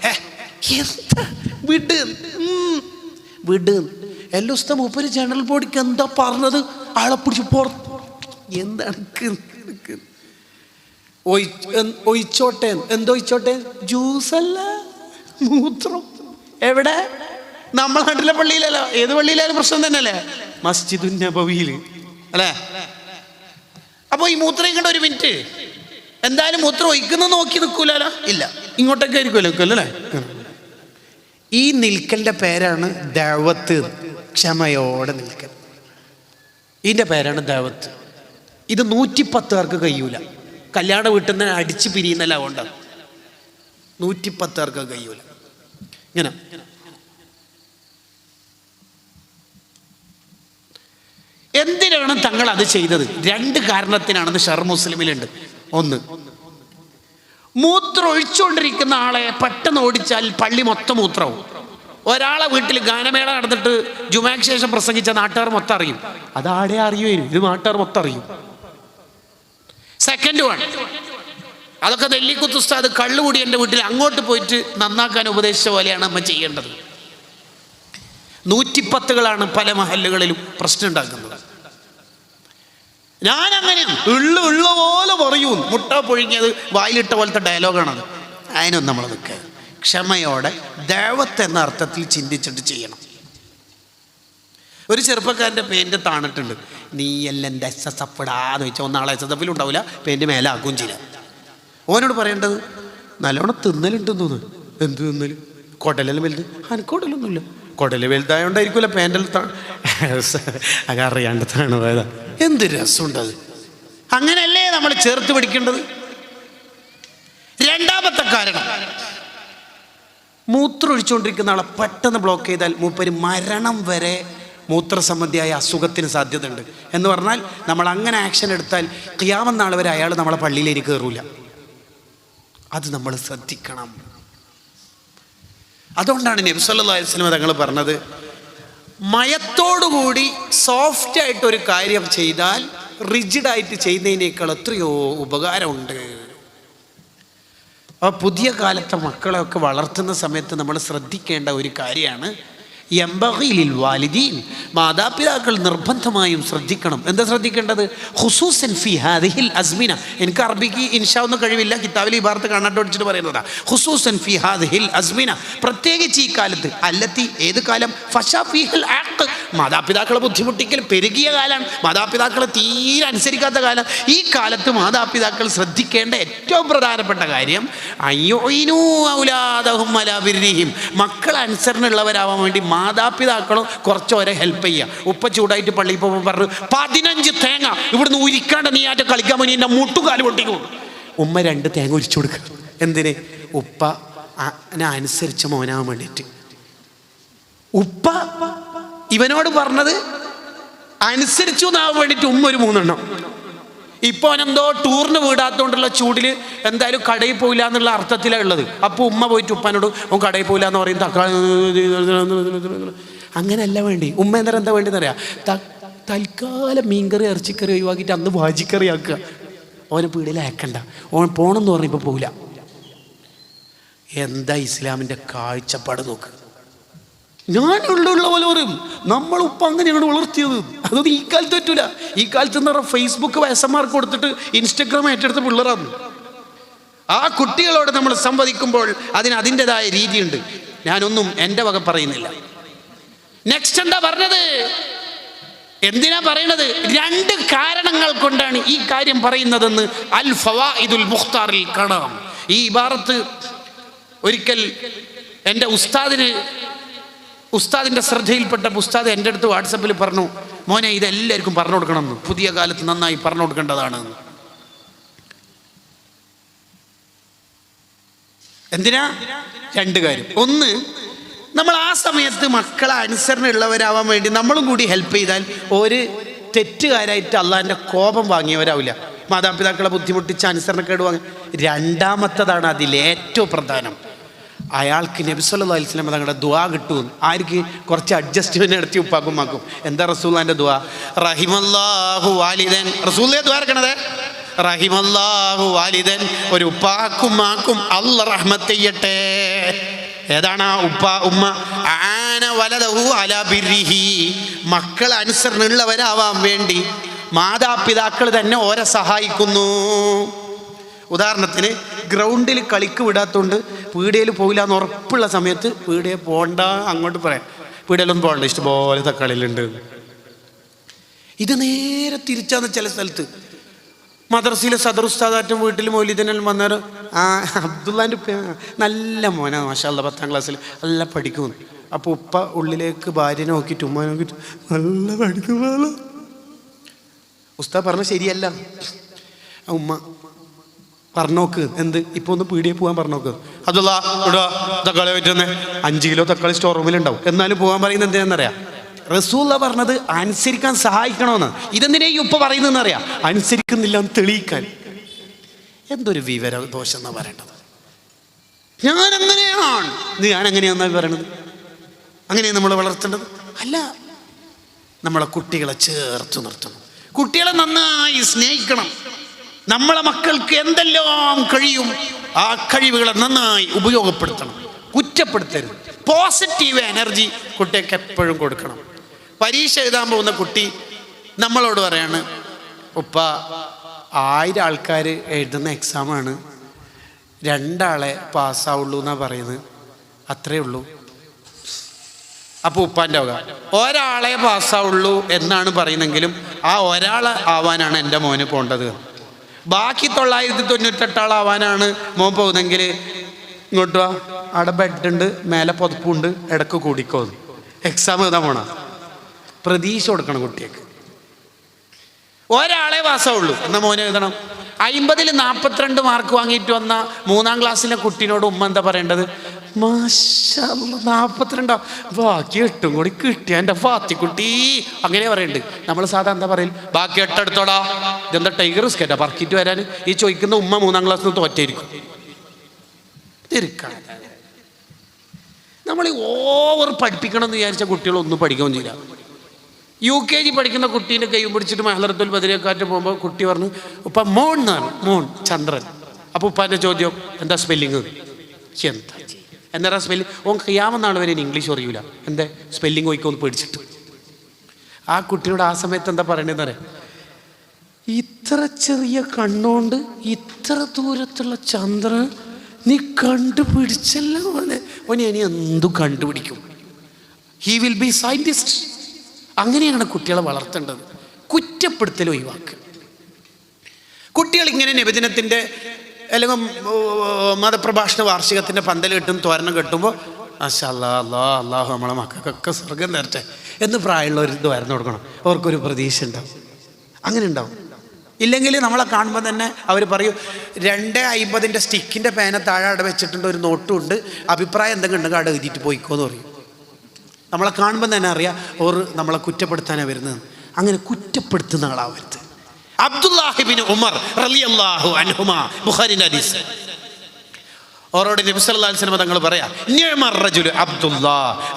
വിട് എല്ലാ ദിവസത്തെ മൂപ്പര് ജനറൽ ബോഡിക്ക് എന്താ പറഞ്ഞത്? ആളെ പിടിച്ച് പുറത്ത് എന്താണ് ഒഴിച്ചോട്ടെ? എന്തൊഴിച്ചോട്ടെ? ജ്യൂസല്ല, മൂത്രം. എവിടെ? നമ്മളെ നാട്ടിലെ പള്ളിയിലല്ലോ. ഏത് പള്ളിയിലായാലും പ്രശ്നം തന്നെയല്ലേ? മസ്ജിദുൻ നബവിയിൽ അല്ലേ? അപ്പോൾ ഈ മൂത്രം കണ്ട ഒരു മിനിറ്റ് എന്തായാലും മൂത്രം ഒഴിക്കുന്ന നോക്കി നിൽക്കൂലോ? ഇല്ല, ഇങ്ങോട്ടൊക്കെ ആയിരിക്കുമല്ലോ നിൽക്കുമല്ലോ അല്ലേ? ഈ നിൽക്കലിൻ്റെ പേരാണ് ദഅവത്ത്, ക്ഷമയോടെ നിൽക്കൽ. ഇതിൻ്റെ പേരാണ് ദഅവത്ത്. ഇത് 110 പേർക്ക് കഴിയൂല. കല്യാണ വീട്ടിൽ നിന്ന് അടിച്ച് പിരിയുന്നല്ല കൊണ്ടാണ്. 110 പേർക്ക് കഴിയൂല. ഇങ്ങനെ എന്തിനാണ് തങ്ങൾ അത് ചെയ്തത്? 2 കാരണത്തിനാണെന്ന് ഷർ മുസ്ലിമിലുണ്ട്. ഒന്ന്, മൂത്രം ഒഴിച്ചുകൊണ്ടിരിക്കുന്ന ആളെ പെട്ടെന്ന് ഓടിച്ചാൽ പള്ളി മൊത്തം മൂത്രവും. ഒരാളെ വീട്ടിൽ ഗാനമേള നടന്നിട്ട് ജുമാക്ക് ശേഷം പ്രസംഗിച്ച നാട്ടുകാർ മൊത്തം അറിയും. അത് ആടെ അറിയുമായിരുന്നു, ഇത് നാട്ടുകാർ മൊത്തം അറിയും. സെക്കൻഡ് വൺ, അതൊക്കെ നെല്ലിക്കുത്ത് ഉസ്താദ് കള്ളുകൂടി എൻ്റെ വീട്ടിൽ അങ്ങോട്ട് പോയിട്ട് നന്നാക്കാൻ ഉപദേശിച്ച പോലെയാണ് നമ്മൾ ചെയ്യേണ്ടത്. 110കളാണ് പല മഹല്ലുകളിലും പ്രശ്നം ഉണ്ടാക്കുന്നത്. ഞാനങ്ങനെയാണ്, ഉള്ള പോലെ പറയൂ, മുട്ട പൊഴുങ്ങിയത് വായിലിട്ട പോലത്തെ ഡയലോഗാണത്. അതിനൊന്നും നമ്മൾ നിൽക്കുക, ക്ഷമയോടെ ദഅവത്ത് എന്ന അർത്ഥത്തിൽ ചിന്തിച്ചിട്ട് ചെയ്യണം. ഒരു ചെറുപ്പക്കാരൻ്റെ പെയിൻ്റ് താണിട്ടുണ്ട്. നീ എല്ലാം എൻ്റെ SSF ഇടാന്ന് വെച്ചാൽ ഒന്നാളെ SSF ഉണ്ടാവില്ല, പെയിൻ്റ് മേലെ ആക്കുകയും ചെയ്യാം. ഓനോട് പറയേണ്ടത് നല്ലോണം തിന്നലുണ്ടെന്ന് തോന്നുന്നു. എന്ത് തിന്നൽ? കുടലെല്ലാം വലുത്. അനക്കോടലൊന്നുമില്ല. കുടല് വലുതായോണ്ടായിരിക്കില്ല പാൻറ്റിൽ അത് അറിയാണ്ട് താണ് പോയതാ. എന്ത് രസമുണ്ടത്. അങ്ങനെയല്ലേ നമ്മൾ ചേർത്ത് പിടിക്കേണ്ടത്. രണ്ടാമത്തെ കാരണം, മൂത്രം ഒഴിച്ചുകൊണ്ടിരിക്കുന്ന ആളെ പെട്ടെന്ന് ബ്ലോക്ക് ചെയ്താൽ മൂപ്പര് മരണം വരെ മൂത്രസംബന്ധിയായ അസുഖത്തിന് സാധ്യതയുണ്ട്. എന്ന് പറഞ്ഞാൽ നമ്മൾ അങ്ങനെ ആക്ഷൻ എടുത്താൽ ഖിയാമത്ത് നാൾ വരെ അയാൾ നമ്മളെ പള്ളിയിലേക്ക് കയറൂല. അത് നമ്മൾ ശ്രദ്ധിക്കണം. അതുകൊണ്ടാണ് നബി സല്ലല്ലാഹു അലൈഹി വസല്ലം തങ്ങൾ പറഞ്ഞത്, മയത്തോടുകൂടി സോഫ്റ്റായിട്ടൊരു കാര്യം ചെയ്താൽ റിജിഡായിട്ട് ചെയ്യുന്നതിനേക്കാൾ എത്രയോ ഉപകാരമുണ്ട്. അപ്പോൾ പുതിയ കാലത്തെ മക്കളെയൊക്കെ വളർത്തുന്ന സമയത്ത് നമ്മൾ ശ്രദ്ധിക്കേണ്ട ഒരു കാര്യമാണ് യംബഗി ലിൽ വാലിദീൻ, മാതാപിതാക്കൾ നിർബന്ധമായും ശ്രദ്ധിക്കണം. എന്താ ശ്രദ്ധിക്കേണ്ടത്? ഖുസൂസൻ ഫി ഹാദിഹിൽ അസ്മിന. എനിക്ക് അറബിക്ക് ഇൻഷാ ഒന്നും കഴിവില്ല, കിതാബിൽ ഈ ഭാഗത്ത് കണ്ണാട്ട് ഒടിച്ചിട്ട് പറയുന്നതാ. ഖുസൂസൻ ഫി ഹാദിഹിൽ അസ്മിന, പ്രത്യേകിച്ച് ഈ കാലത്ത്. അല്ലത്തി, ഏത് കാലം? ഫശാ ഫീഹിൽ അഖ്, മാതാപിതാക്കളെ ബുദ്ധിമുട്ടിക്കൽ പെരുകിയ കാലമാണ്. മാതാപിതാക്കളെ തീരെ അനുസരിക്കാത്ത കാലം. ഈ കാലത്ത് മാതാപിതാക്കൾ ശ്രദ്ധിക്കേണ്ട ഏറ്റവും പ്രധാനപ്പെട്ട കാര്യം അയ്യുഇനു ഔലാദഹും അലാ ബിർരിഹിം, മക്കൾ അനുസരണയുള്ളവരാവാൻ വേണ്ടി മാതാപിതാക്കളും കുറച്ചോരെ ഹെൽപ്പ് ചെയ്യുക. ഉപ്പ ചൂടായിട്ട് പള്ളിയിൽ പോകുമ്പോൾ പറഞ്ഞു 15 തേങ്ങ ഇവിടുന്ന് ഉരിക്കാണ്ട് നീ ആയിട്ട് കളിക്കാൻ വേണ്ടി എൻ്റെ മുട്ടുകാല് പൊട്ടിക്കും. ഉമ്മ 2 തേങ്ങ ഉരിച്ചു കൊടുക്കുക. എന്തിന്? ഉപ്പ അനുസരിച്ച മോനാവാൻ വേണ്ടിയിട്ട്. ഉപ്പ ഇവനോട് പറഞ്ഞത് അനുസരിച്ചു എന്നാവാൻ വേണ്ടിയിട്ട് ഉമ്മ ഒരു 3 എണ്ണം. ഇപ്പോൾ അവനെന്തോ ടൂറിന് വീടാത്തോണ്ടുള്ള ചൂടിൽ എന്തായാലും കടയിൽ പോയില്ല എന്നുള്ള അർത്ഥത്തിലാണ് ഉള്ളത്. അപ്പോൾ ഉമ്മ പോയിട്ട് ഉപ്പാനോട് ഓൻ കടയിൽ പോയില്ല എന്ന് പറയും. അങ്ങനെയല്ല വേണ്ടി. ഉമ്മ എന്താ വേണ്ടിയെന്ന് അറിയാം, തൽക്കാലം മീൻകറി ഇറച്ചിക്കറി ഒഴിവാക്കിയിട്ട് അന്ന് വാജിക്കറി ആക്കുക. ഓനെ പീടിയിൽ അയക്കണ്ട, ഓൻ പോകണമെന്ന് പറഞ്ഞപ്പോൾ പോകില്ല. എന്താ ഇസ്ലാമിൻ്റെ കാഴ്ചപ്പാട് നോക്ക്. ഞാനുള്ള പോലെ പറയും, നമ്മൾ ഉപ്പ അങ്ങനെയാണ് വളർത്തിയത്. അതൊന്നും ഈ കാലത്ത് പറ്റൂല. ഈ കാലത്ത് എന്ന് പറഞ്ഞാൽ ഫേസ്ബുക്ക് വയസ്സന്മാർക്ക് കൊടുത്തിട്ട് ഇൻസ്റ്റഗ്രാം ഏറ്റെടുത്ത പിള്ളേരാണ്. ആ കുട്ടികളോട് നമ്മൾ സംവദിക്കുമ്പോൾ അതിൻ്റെതായ രീതിയുണ്ട്. ഞാനൊന്നും എൻ്റെ വക പറയുന്നില്ല. നെക്സ്റ്റ് എന്താ പറഞ്ഞത്? എന്തിനാ പറയണത്? 2 കാരണങ്ങൾ കൊണ്ടാണ് ഈ കാര്യം പറയുന്നതെന്ന് അൽ ഫവായിദുൽ മുഖ്താറിൽ കാണാം. ഈ ഇബാറത്ത് ഒരിക്കൽ എൻ്റെ ഉസ്താദിൻ്റെ ശ്രദ്ധയിൽപ്പെട്ട ഉസ്താദ് എൻ്റെ അടുത്ത് വാട്സപ്പിൽ പറഞ്ഞു, മോനെ ഇതെല്ലാവർക്കും പറഞ്ഞു കൊടുക്കണമെന്ന്, പുതിയ കാലത്ത് നന്നായി പറഞ്ഞു കൊടുക്കേണ്ടതാണ്. എന്തിനാ? 2 കാര്യം. ഒന്ന്, നമ്മൾ ആ സമയത്ത് മക്കളെ അനുസരണയുള്ളവരാവാൻ വേണ്ടി നമ്മളും കൂടി ഹെൽപ്പ് ചെയ്താൽ ഒരു തെറ്റുകാരായിട്ട് അള്ളാഹിൻ്റെ കോപം വാങ്ങിയവരാവില്ല. മാതാപിതാക്കളെ ബുദ്ധിമുട്ടിച്ച് അനുസരണക്കേട് വാങ്ങി. രണ്ടാമത്തതാണ് അതിലേറ്റവും പ്രധാനം, അയാൾക്ക് നബി സല്ലല്ലാഹു അലൈഹി വസല്ലം തങ്ങളുടെ ദുആ കിട്ടും. ആർക്ക്? കുറച്ച് അഡ്ജസ്റ്റ്മെന്റ് നടത്തി ഉപ്പാക്കും മാക്കും. എന്താ റസൂലുള്ളാഹിന്റെ ദുആ? റഹിമല്ലാഹു വാലിദൻ. റസൂലുള്ളാഹി ദുആ ഇറക്കണത് റഹിമല്ലാഹു വാലിദൻ, ഒരു ഉപ്പാക്കും മാക്കും അല്ലാഹ് റഹ്മത്ത് ചെയ്യട്ടെ. ഏതാണ് ആ ഉപ്പ ഉമ്മ? ആന വലദഹു അലാ ബിർരിഹി, മക്കൾ അനുസരണയുള്ളവരാവാൻ വേണ്ടി മാതാപിതാക്കൾ തന്നെ ഓരെ സഹായിക്കുന്നു. ഉദാഹരണത്തിന് ഗ്രൗണ്ടിൽ കളിക്ക് വിടാത്തതുകൊണ്ട് പീടികയിൽ പോകില്ല എന്ന് ഉറപ്പുള്ള സമയത്ത് പീടികയിൽ പോകണ്ട, അങ്ങോട്ട് പറയാം പീടികയിലൊന്നും പോകണ്ട, ഇഷ്ടംപോലെ കളിയിലുണ്ട്. ഇത് നേരെ തിരിച്ചാന്ന് ചില സ്ഥലത്ത് മദ്രസയിലെ സദർ ഉസ്താദാറ്റും വീട്ടിൽ മൗലിദിനെല്ലാം വന്നേരം അബ്ദുള്ളാൻ്റെ ഉപ്പ നല്ല മോനാ മാഷാ അല്ലാ, 10ാം ക്ലാസ്സിൽ നല്ല പഠിക്കുന്നു. അപ്പോൾ ഉപ്പ ഉള്ളിലേക്ക് ഭാര്യനെ നോക്കിയിട്ട് ഉമ്മ നോക്കിയിട്ട് നല്ല പഠിക്കുമല്ലോ. ഉസ്താദ് പറഞ്ഞ ശരിയല്ല. ഉമ്മ പറഞ്ഞോക്ക്, എന്ത് ഇപ്പോൾ ഒന്ന് പീടിയെ പോകാൻ പറഞ്ഞോക്ക്. അബ്ദുള്ള ഇവിടെ തക്കാളി പറ്റുന്നേ 5 കിലോ തക്കാളി സ്റ്റോർ റൂമിലുണ്ടാവും, എന്നാലും പോകാൻ പറയുന്നത് എന്തിനാണെന്നറിയാം? റസൂല പറഞ്ഞത് അനുസരിക്കാൻ സഹായിക്കണമെന്ന്. ഇതെന്തിനാ ഈ ഉപ്പ പറയുന്നതെന്നറിയാം? അനുസരിക്കുന്നില്ല എന്ന് തെളിയിക്കാൻ. എന്തൊരു വിവര ദോഷം എന്നാ പറയേണ്ടത്? ഞാൻ അങ്ങനെയാണ്, ഞാൻ അങ്ങനെയാന്നാ പറയണത്? അങ്ങനെയാണ് നമ്മൾ വളർത്തേണ്ടത്? അല്ല, നമ്മളെ കുട്ടികളെ ചേർത്ത് നിർത്തണം, കുട്ടികളെ നന്നായി സ്നേഹിക്കണം. നമ്മളെ മക്കൾക്ക് എന്തെല്ലാം കഴിയും ആ കഴിവുകളെ നന്നായി ഉപയോഗപ്പെടുത്തണം, കുറ്റപ്പെടുത്തരുത്. പോസിറ്റീവ് എനർജി കുട്ടിക്ക് എപ്പോഴും കൊടുക്കണം. പരീക്ഷ എഴുതാൻ പോകുന്ന കുട്ടി നമ്മളോട് പറയാണ്, ഉപ്പ 1000 ആൾക്കാർ എഴുതുന്ന എക്സാമാണ്, 2 ആളെ പാസ്സാവുള്ളൂ എന്നാണ് പറയുന്നത്, അത്രേ ഉള്ളൂ. അപ്പോൾ ഉപ്പാൻ്റെ വക ഒരാളെ പാസ്സാവുള്ളൂ എന്നാണ് പറയുന്നെങ്കിലും ആ ഒരാൾ ആവാനാണ് എൻ്റെ മോന് പോകേണ്ടത്. ബാക്കി 998 ആളാവാനാണ് മോൻ പോകുന്നെങ്കിൽ ഇങ്ങോട്ട് വാ, അവിടെ ബെഡുണ്ട്, മേലെ പുതപ്പുണ്ട്, ഇടക്ക് കൂടിക്കോ. എക്സാം എഴുതാൻ പോണ പ്രതീക്ഷ കൊടുക്കണം കുട്ടിക്ക്. ഒരാളെ പാസ്സാവുള്ളൂ എന്നാൽ മോനെ എഴുതണം. 50ൽ 42 മാർക്ക് വാങ്ങിയിട്ട് വന്ന 3ാം ക്ലാസ്സിലെ കുട്ടീനോട് ഉമ്മ എന്താ പറയേണ്ടത്? മാഷാ അല്ലാ 42, ബാക്കി 8 കൂടി കിട്ടിയ എൻ്റെ ഫാത്തിക്കുട്ടി, അങ്ങനെ പറയുന്നുണ്ട്. നമ്മൾ സാധാരണ എന്താ പറയൽ? ബാക്കി 8 എടുത്തോടാ. ഇതെന്താ ടൈഗർ സ്കേറ്റാ പറക്കിയിട്ട് വരാൻ? ഈ ചോദിക്കുന്ന ഉമ്മ 3ാം ക്ലാസ്സിൽ നിന്ന് തോറ്റായിരിക്കും. നമ്മൾ ഓവർ പഠിപ്പിക്കണം എന്ന് വിചാരിച്ച കുട്ടികളൊന്നും പഠിക്കുകയും ചെയ്യില്ല. UKG പഠിക്കുന്ന കുട്ടീൻ്റെ കൈ പിടിച്ചിട്ട് മഹലറത്തുൽ ബദരിയക്കാറ്റ് പോകുമ്പോൾ കുട്ടി പറഞ്ഞു, ഉപ്പ മോൺ എന്നാണ്, മോൺ ചന്ദ്രൻ. അപ്പോൾ ഉപ്പാൻ്റെ ചോദ്യം, എന്താ സ്പെല്ലിങ്? എന്താ സ്പെല്ലിങ്? ഓൻ ഖിയാമെന്നാണ് വരെ ഇംഗ്ലീഷ് അറിയില്ല, എന്താ സ്പെല്ലിങ് പോയിക്കോന്ന് പേടിച്ചിട്ട്. ആ കുട്ടിയോട് ആ സമയത്ത് എന്താ പറയണതെന്ന് അറിയാം? ഇത്ര ചെറിയ കണ്ണുകൊണ്ട് ഇത്ര ദൂരത്തുള്ള ചന്ദ്രൻ നീ കണ്ടുപിടിച്ചല്ലോ മോനെ. ഓനെ ഇനി എന്തു കണ്ടുപിടിക്കും? He will be scientist. അങ്ങനെയാണ് കുട്ടികളെ വളർത്തേണ്ടത്. കുറ്റപ്പെടുത്തൽ ഒഴിവാക്കുക. കുട്ടികൾ ഇങ്ങനെ നബിദിനത്തിൻ്റെ അല്ലെങ്കിൽ മതപ്രഭാഷണ വാർഷികത്തിൻ്റെ പന്തൽ കെട്ടും തോരണം കെട്ടുമ്പോൾ മാഷാ അല്ലാ, അല്ലാഹു നമ്മളെ മക്കൾക്കൊക്കെ സ്വർഗം തരട്ടെ എന്ന് പ്രായമുള്ളവർ ഇത് വരന്നു കൊടുക്കണം. അവർക്കൊരു പ്രതീക്ഷ ഉണ്ടാവും. അങ്ങനെ ഉണ്ടാവും. ഇല്ലെങ്കിൽ നമ്മളെ കാണുമ്പോൾ തന്നെ അവർ പറയും 2.50 സ്റ്റിക്കിൻ്റെ പേന താഴെ അവിടെ വെച്ചിട്ടുണ്ട്, ഒരു നോട്ടും ഉണ്ട്, അഭിപ്രായം എന്തെങ്കിലും ഉണ്ടെങ്കിൽ അവിടെ എഴുതിയിട്ട് പോയിക്കോന്ന് പറയും. നമ്മളെ കാണുമ്പോൾ തന്നെ അറിയാം ഓർ നമ്മളെ കുറ്റപ്പെടുത്താനാണ് വരുന്നത്. അങ്ങനെ കുറ്റപ്പെടുത്തുന്ന ആളാവരുത്. അബ്ദുല്ലാഹി ഇബ്നു ഉമർ റളിയല്ലാഹു അൻഹുമാ, ബുഖാരിയുടെ ഹദീസ്. ഓരോട് നബി സല്ലല്ലാഹു അലൈഹി വസല്ലം തങ്ങൾ പറയാ, നിഅമർ റജുലു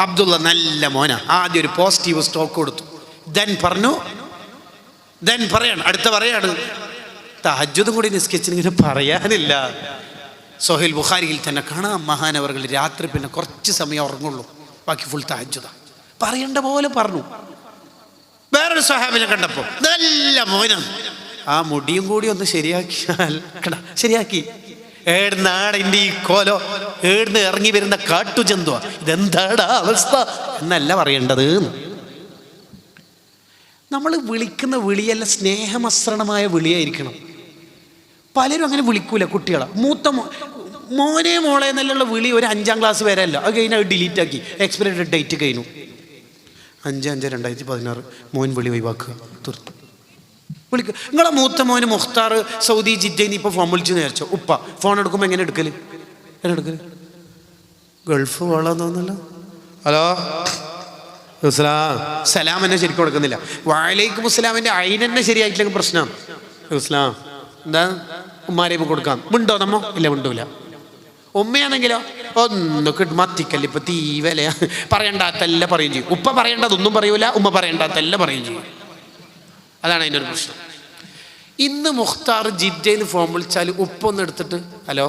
അബ്ദുള്ള നല്ല മോന. ആദ്യം ഒരു പോസിറ്റീവ് സ്റ്റോക്ക് കൊടുത്തു. പറയാണ്, അടുത്ത പറയാണ്, തഹജ്ജുദും കൂടി നിസ്കരിച്ചിങ്ങനെ പറയാനില്ല. സ്വഹീൽ ബുഖാരിയിൽ തന്നെ കാണാം, മഹാനവറുകൾ രാത്രി പിന്നെ കുറച്ച് സമയം ഉറങ്ങുള്ളൂ, ബാക്കി ഫുൾ തഹജ്ജുദ. പറയേണ്ട പോലെ പറഞ്ഞു. വേറൊരു സ്വഹാബിനെ കണ്ടപ്പോൾ നല്ല മോനാണ്, ആ മുടിയും കൂടി ഒന്ന് ശരിയാക്കിയാൽ ശരിയാക്കി. ഏടുന്നാടിൻ്റെ ഈ കോലോ, ഏടുന്ന് ഇറങ്ങി വരുന്ന കാട്ടുജന്തുവാ, ഇതെന്താടാ അവസ്ഥ എന്നല്ല പറയേണ്ടത്. നമ്മൾ വിളിക്കുന്ന വിളിയല്ല സ്നേഹമസൃണമായ വിളിയായിരിക്കണം. പലരും അങ്ങനെ വിളിക്കൂല കുട്ടികളെ. മൂത്ത മോനെ മോളെ എന്നുള്ള വിളി ഒരു 5ാം ക്ലാസ് വരെ അല്ല, അത് കഴിഞ്ഞാൽ ഡിലീറ്റ് ആക്കി, എക്സ്പയറി ഡേറ്റ് കഴിഞ്ഞു. 5/5/2016 മോൻ വിളി ഒഴിവാക്കുക, തീർത്തു. വിളിക്കുക. നിങ്ങളെ മൂത്ത മോന് മുഖ്താർ സൗദി ജിദ്ദയിൽ ഇപ്പോൾ ഫോൺ വിളിച്ചു വിചാരിച്ചോ, ഉപ്പ ഫോൺ എടുക്കുമ്പോൾ എങ്ങനെ എടുക്കല്? ഗൾഫ് വേളാന്ന് തോന്നല്ലോ. ഹലോ സലാം എന്നെ ശരിക്കും കൊടുക്കുന്നില്ല. വഅലൈക്കും അസ്സലാമിൻ്റെ അയിനെന്നെ ശരിയായിട്ടില്ലെങ്കിൽ പ്രശ്നമാണ്. ഇസ്ലാം എന്താ ഉമ്മാരേപ്പ് കൊടുക്കാം, മിണ്ടോ നമ്മോ? ഇല്ല, മിണ്ടൂല. ഉമ്മയാണെങ്കിലോ ഒന്ന് മത്തിക്കല്ല, ഇപ്പൊ തീവല പറയണ്ടാത്തല്ല പറയും ചെയ്യും. ഉപ്പ പറയേണ്ടതൊന്നും പറയൂല, ഉമ്മ പറയണ്ടാത്തല്ല പറയും ചെയ്യും. അതാണ് അതിൻ്റെ ഒരു പ്രശ്നം. ഇന്ന് മുഖ്താർ ജിദ്ദയിൽ ഫോൺ വിളിച്ചാൽ ഉപ്പ ഒന്ന് എടുത്തിട്ട്, ഹലോ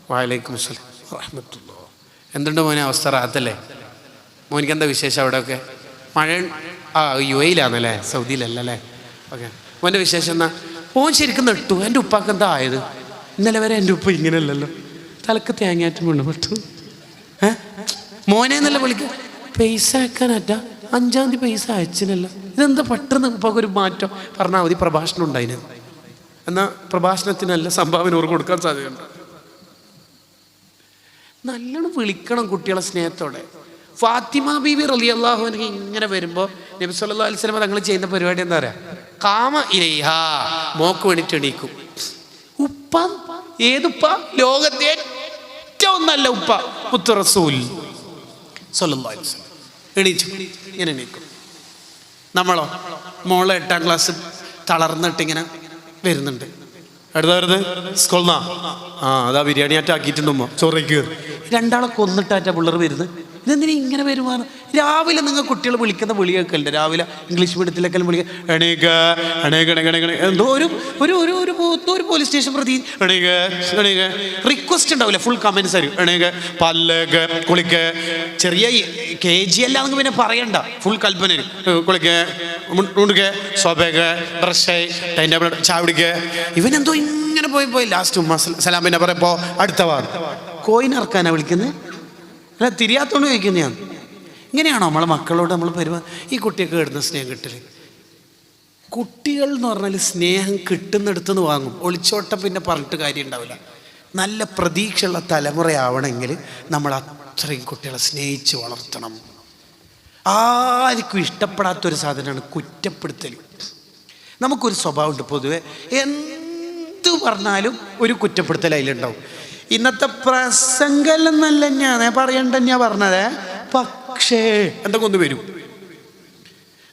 വഅലൈക്കും അസ്സലാം റഹ്മത്തുള്ളാഹി, എന്തുണ്ട് മോനെ അവസ്ഥ? റാഹത്തല്ലേ? മോനിക്ക് എന്താ വിശേഷം അവിടെയൊക്കെ? മഴ? UAE-ലാണല്ലേ, സൗദിയിലല്ലേ? ഓക്കെ. മോൻ്റെ വിശേഷം എന്നാ? മോൻ ശരിക്കും നെട്ടു. എൻ്റെ ഉപ്പാക്ക് എന്താ ആയത്? ഇന്നലെ വരെ എൻ്റെ ഉപ്പ ഇങ്ങനെയല്ലല്ലോ, തലക്ക് തേങ്ങാറ്റം വീണപ്പെട്ടു. മോനെ എന്നല്ല വിളിക്കുക. പൈസ അയക്കാനറ്റ 5-ാം തീയതി പൈസ അയച്ചിനല്ല, ഇതെന്താ പെട്ടെന്ന് ഉപ്പാക്കൊരു മാറ്റം? പറഞ്ഞാൽ മതി, പ്രഭാഷണം ഉണ്ടായിന്. എന്നാൽ പ്രഭാഷണത്തിന് നല്ല സംഭാവന ഓർക്ക് കൊടുക്കാൻ സാധ്യതയുണ്ട്. നല്ലോണം വിളിക്കണം കുട്ടികളെ സ്നേഹത്തോടെ. ഫാത്തിമ ബീബി റളിയല്ലാഹു അൻഹ ഇങ്ങനെ വരുമ്പോൾ നബി സല്ലല്ലാഹു അലൈഹി വസല്ലം തങ്ങൾ ചെയ്യുന്ന പരിപാടി എന്താ പറയുക? കാമ ഇലൈഹ, മോക്ക് വേണ്ടിയിട്ട് എണീക്കും. ഉപ്പ, ഏതുപ്പ? ലോകത്തെ ഏറ്റവും നല്ല ഉപ്പ മുത്തു റസൂൽ സല്ലല്ലാഹു അലൈഹി വസല്ലം എണീച്ചു, ഇങ്ങനെ എണീക്കും. നമ്മളോ മോളെ 8ാം ക്ലാസ് തളർന്നിട്ട് ഇങ്ങനെ വരുന്നുണ്ട്. അടുത്ത വരുന്നത് സ്കൂളിൽ നിന്നാ, അതാ ബിരിയാണി ആറ്റാക്കിയിട്ടുണ്ടോ, ചോറയ്ക്ക്. രണ്ടാളെ കൊന്നിട്ടാറ്റ പിള്ളേർ വരുന്നത്. ഇതെന്തിനാ ഇങ്ങനെ വരുമാനം? രാവിലെ നിങ്ങൾ കുട്ടികൾ വിളിക്കുന്ന വിളി കേൾക്കലുണ്ട്. രാവിലെ ഇംഗ്ലീഷ് മീഡിയത്തിലൊക്കെ വിളിക്കുക, എണീക എണീക എണീക, എന്തോ ഒരു പോലീസ് സ്റ്റേഷൻ പ്രതി എണീക എണീക. റിക്വസ്റ്റ് ഉണ്ടാവില്ല, ഫുൾ കമൻസ് ആയിരിക്കും. എണീക, പല്ലേക്ക്, കുളിക്ക്. ചെറിയ KG അല്ലാന്ന് പിന്നെ പറയണ്ട, ഫുൾ കൽപ്പന. കുളിക്ക്, മുണ്ടുക്ക്, സോപ്പേക്ക്, ബ്രഷ്, ടൈം ടേബിൾ, ചാവിടിക്ക്. ഇവനെന്തോ ഇങ്ങനെ പോയി ലാസ്റ്റ് ഉമ്മ സലാം പിന്നെ പറയപ്പോ അടുത്ത വാർ കോയിനിറക്കാനാണ് വിളിക്കുന്നത്. അല്ല, തിരിയാത്തോണ്ട് ചോദിക്കുന്നത് ഞാൻ. ഇങ്ങനെയാണോ നമ്മളെ മക്കളോട് നമ്മൾ ഈ കുട്ടിയൊക്കെ കിട്ടുന്ന സ്നേഹം കിട്ടല്? കുട്ടികൾ എന്ന് പറഞ്ഞാൽ സ്നേഹം കിട്ടുന്നിടത്തുനിന്ന് വാങ്ങും. ഒളിച്ചോട്ടം പിന്നെ പറഞ്ഞിട്ട് കാര്യം ഉണ്ടാവില്ല. നല്ല പ്രതീക്ഷയുള്ള തലമുറയാവണമെങ്കിൽ നമ്മൾ അത്രയും കുട്ടികളെ സ്നേഹിച്ച് വളർത്തണം. ആർക്കും ഇഷ്ടപ്പെടാത്തൊരു സാധനമാണ് കുറ്റപ്പെടുത്തൽ. നമുക്കൊരു സ്വഭാവമുണ്ട്, പൊതുവെ എന്തു പറഞ്ഞാലും ഒരു കുറ്റപ്പെടുത്തൽ അതിലുണ്ടാവും. ഇന്നത്തെ പ്രസംഗം നല്ല ഞാൻ പറയണ്ടെന്നാ പറഞ്ഞത്. പക്ഷേ എന്തൊക്കെ ഒന്ന് വരും.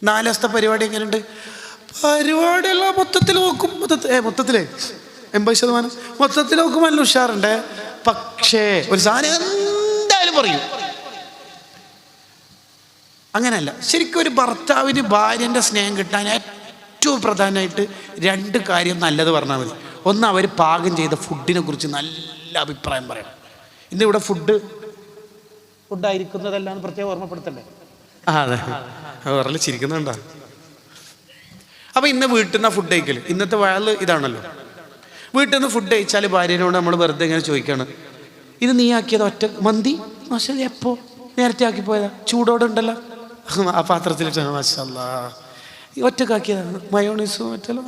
4 ദിവസത്തെ പരിപാടി എങ്ങനെയുണ്ട്? പരിപാടിയെല്ലാം മൊത്തത്തിൽ നോക്കും, മൊത്തത്തിലേ 80% മൊത്തത്തിൽ നോക്കും, നല്ല ഉഷാറുണ്ട്. പക്ഷേ ഒരു സാധനം എന്തായാലും പറയും. അങ്ങനെയല്ല. ശരിക്കും ഒരു ഭർത്താവിന് ഭാര്യൻ്റെ സ്നേഹം കിട്ടാൻ ഏറ്റവും പ്രധാനമായിട്ട് 2 കാര്യം നല്ലത് പറഞ്ഞാൽ മതി. ഒന്ന്, അവർ പാകം ചെയ്ത ഫുഡിനെ കുറിച്ച് നല്ല അഭിപ്രായം പറയണം. ഇന്നിവിടെ ഫുഡായിരിക്കുന്നതല്ലാന്ന് പ്രത്യേകം ഓർമ്മപ്പെടുത്തണ്ടേ? അതെ, പറഞ്ഞ് ചിരിക്കുന്നുണ്ടാ. അപ്പം ഇന്ന് വീട്ടിൽ നിന്ന് ഫുഡ് കഴിക്കൽ, ഇന്നത്തെ വയല് ഇതാണല്ലോ. വീട്ടിൽ നിന്ന് ഫുഡ് കഴിച്ചാൽ ഭാര്യനോട് നമ്മൾ വെറുതെ ഇങ്ങനെ ചോദിക്കുകയാണ്, ഇത് നീ ആക്കിയത് ഒറ്റ മന്തി? മാഷാ, എപ്പോ? നേരത്തെ ആക്കി പോയതാ, ചൂടോടെ ഉണ്ടല്ലോ ആ പാത്രത്തിൽ. മാഷാല്ലാ, ഒറ്റക്കാക്കിയതാണ്, മയോണൈസും മറ്റല്ലോ,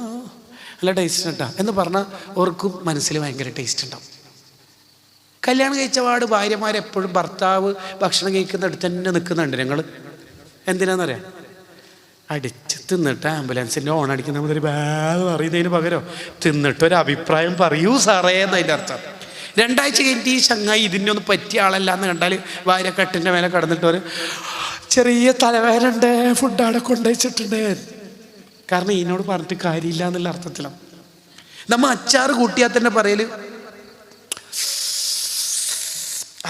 നല്ല ടേസ്റ്റ് ഉണ്ടാ എന്ന് പറഞ്ഞാൽ ഓർക്കും മനസ്സിൽ ഭയങ്കര ടേസ്റ്റ് ഉണ്ടാവും. കല്യാണം കഴിച്ച പാട് ഭാര്യമാരെപ്പോഴും ഭർത്താവ് ഭക്ഷണം കഴിക്കുന്നിടത്ത് തന്നെ നിൽക്കുന്നുണ്ട്. ഞങ്ങൾ എന്തിനാണെന്നറിയാം? അടിച്ച് തിന്നിട്ട് ആംബുലൻസിൻ്റെ ഓൺ അടിക്കുന്ന ഒരു ബാഗ് അറിയുന്നതിന് പകരം തിന്നിട്ടൊരു അഭിപ്രായം പറയൂ സാറേ എന്നതിൻ്റെ അർത്ഥം. 2 ആഴ്ച കഴിഞ്ഞിട്ട് ഈ ചങ്ങായി ഇതിനൊന്ന് പറ്റിയ ആളല്ല എന്ന് കണ്ടാൽ ഭാര്യ കട്ടിൻ്റെ മേലെ കടന്നിട്ട് ഒരു ചെറിയ തലവേദനയുണ്ട്, ഫുഡ് അവിടെ കൊണ്ടുവച്ചിട്ടുണ്ട്. കാരണം ഇതിനോട് പറഞ്ഞിട്ട് കാര്യമില്ല എന്നുള്ള അർത്ഥത്തിലാണ്. നമ്മൾ അച്ചാറ് കൂട്ടിയാൽ തന്നെ പറയൽ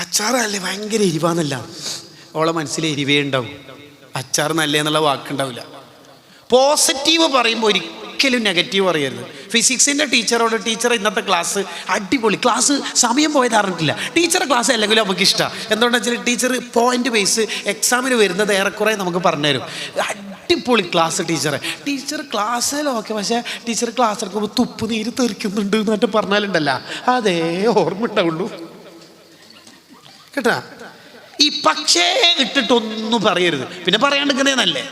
അച്ചാറല്ലേ ഭയങ്കര എരിവാന്നല്ല. ഓളെ മനസ്സിൽ എരിവേ ഉണ്ടാവും, അച്ചാർ നല്ലേ എന്നുള്ള വാക്കുണ്ടാവില്ല. പോസിറ്റീവ് പറയുമ്പോൾ ഒരിക്കലും നെഗറ്റീവ് പറയരുത്. ഫിസിക്സിൻ്റെ ടീച്ചറോട്, ടീച്ചർ ഇന്നത്തെ ക്ലാസ് അടിപൊളി, ക്ലാസ് സമയം പോയത് അറിഞ്ഞിട്ടില്ല. ടീച്ചറെ ക്ലാസ് അല്ലെങ്കിലും നമുക്ക് ഇഷ്ടമാണ്. എന്തുകൊണ്ടെന്ന് വെച്ചാൽ ടീച്ചർ പോയിന്റ് ബേസ് എക്സാമിന് വരുന്നത് ഏറെക്കുറെ നമുക്ക് പറഞ്ഞുതരും. അടിപൊളി ക്ലാസ് ടീച്ചർ ക്ലാസ്സിലൊക്കെ. പക്ഷേ ടീച്ചർ ക്ലാസ് എടുക്കുമ്പോൾ തുപ്പ് നീര് തെറിക്കുന്നുണ്ട് എന്നിട്ട് പറഞ്ഞാലുണ്ടല്ലോ, അതേ ഓർമ്മ ഉണ്ടാവുള്ളൂ കേട്ടാ. ഈ പക്ഷേ ഇട്ടിട്ടൊന്നും പറയരുത്. പിന്നെ പറയാണ്ടിരിക്കുന്നേ നല്ലേ.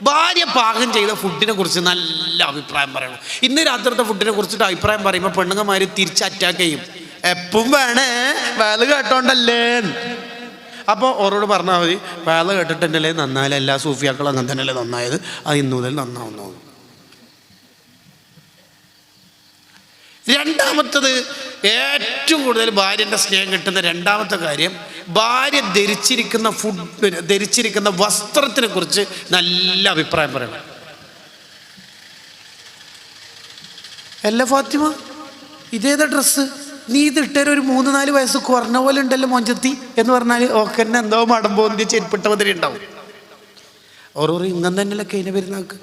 ഭാര്യ പാകം ചെയ്ത ഫുഡിനെ കുറിച്ച് നല്ല അഭിപ്രായം പറയണം. ഇന്ന് രാത്രിത്തെ ഫുഡിനെ കുറിച്ചിട്ട് അഭിപ്രായം പറയുമ്പോൾ പെണ്ണുങ്ങന്മാർ തിരിച്ച് അറ്റാക്ക് ചെയ്യും. എപ്പം വേണേ വേല കേട്ടോണ്ടല്ലേ. അപ്പോൾ ഓരോട് പറഞ്ഞാൽ മതി, വേല കേട്ടിട്ടുണ്ടല്ലേ നന്നായാലും എല്ലാ സൂഫിയാക്കളും അങ്ങനെ തന്നെയല്ലേ നന്നായത്, അത് ഇന്നു മുതൽ നന്നാവുന്നു. രണ്ടാമത്തത്, ഏറ്റവും കൂടുതൽ ഭാര്യൻ്റെ സ്നേഹം കിട്ടുന്ന രണ്ടാമത്തെ കാര്യം, ഭാര്യ ധരിച്ചിരിക്കുന്ന വസ്ത്രത്തിനെ കുറിച്ച് നല്ല അഭിപ്രായം പറയണം. അല്ല ഫാത്തിമ, ഇതേതാ ഡ്രസ്സ്? നീ ഇതിട്ടൊരു 3-4 വയസ്സ് കുറഞ്ഞ പോലെ ഉണ്ടല്ലോ മൊഞ്ചത്തി എന്ന് പറഞ്ഞാൽ ഓക്കെന്നെ എന്തോ മടമ്പോന്തി ചെരുപ്പിട്ട മതിരി ഉണ്ടാവും. ഓരോരോ ഇങ്ങനെ തന്നെയല്ലേ കഴിഞ്ഞ വരുന്നക്ക്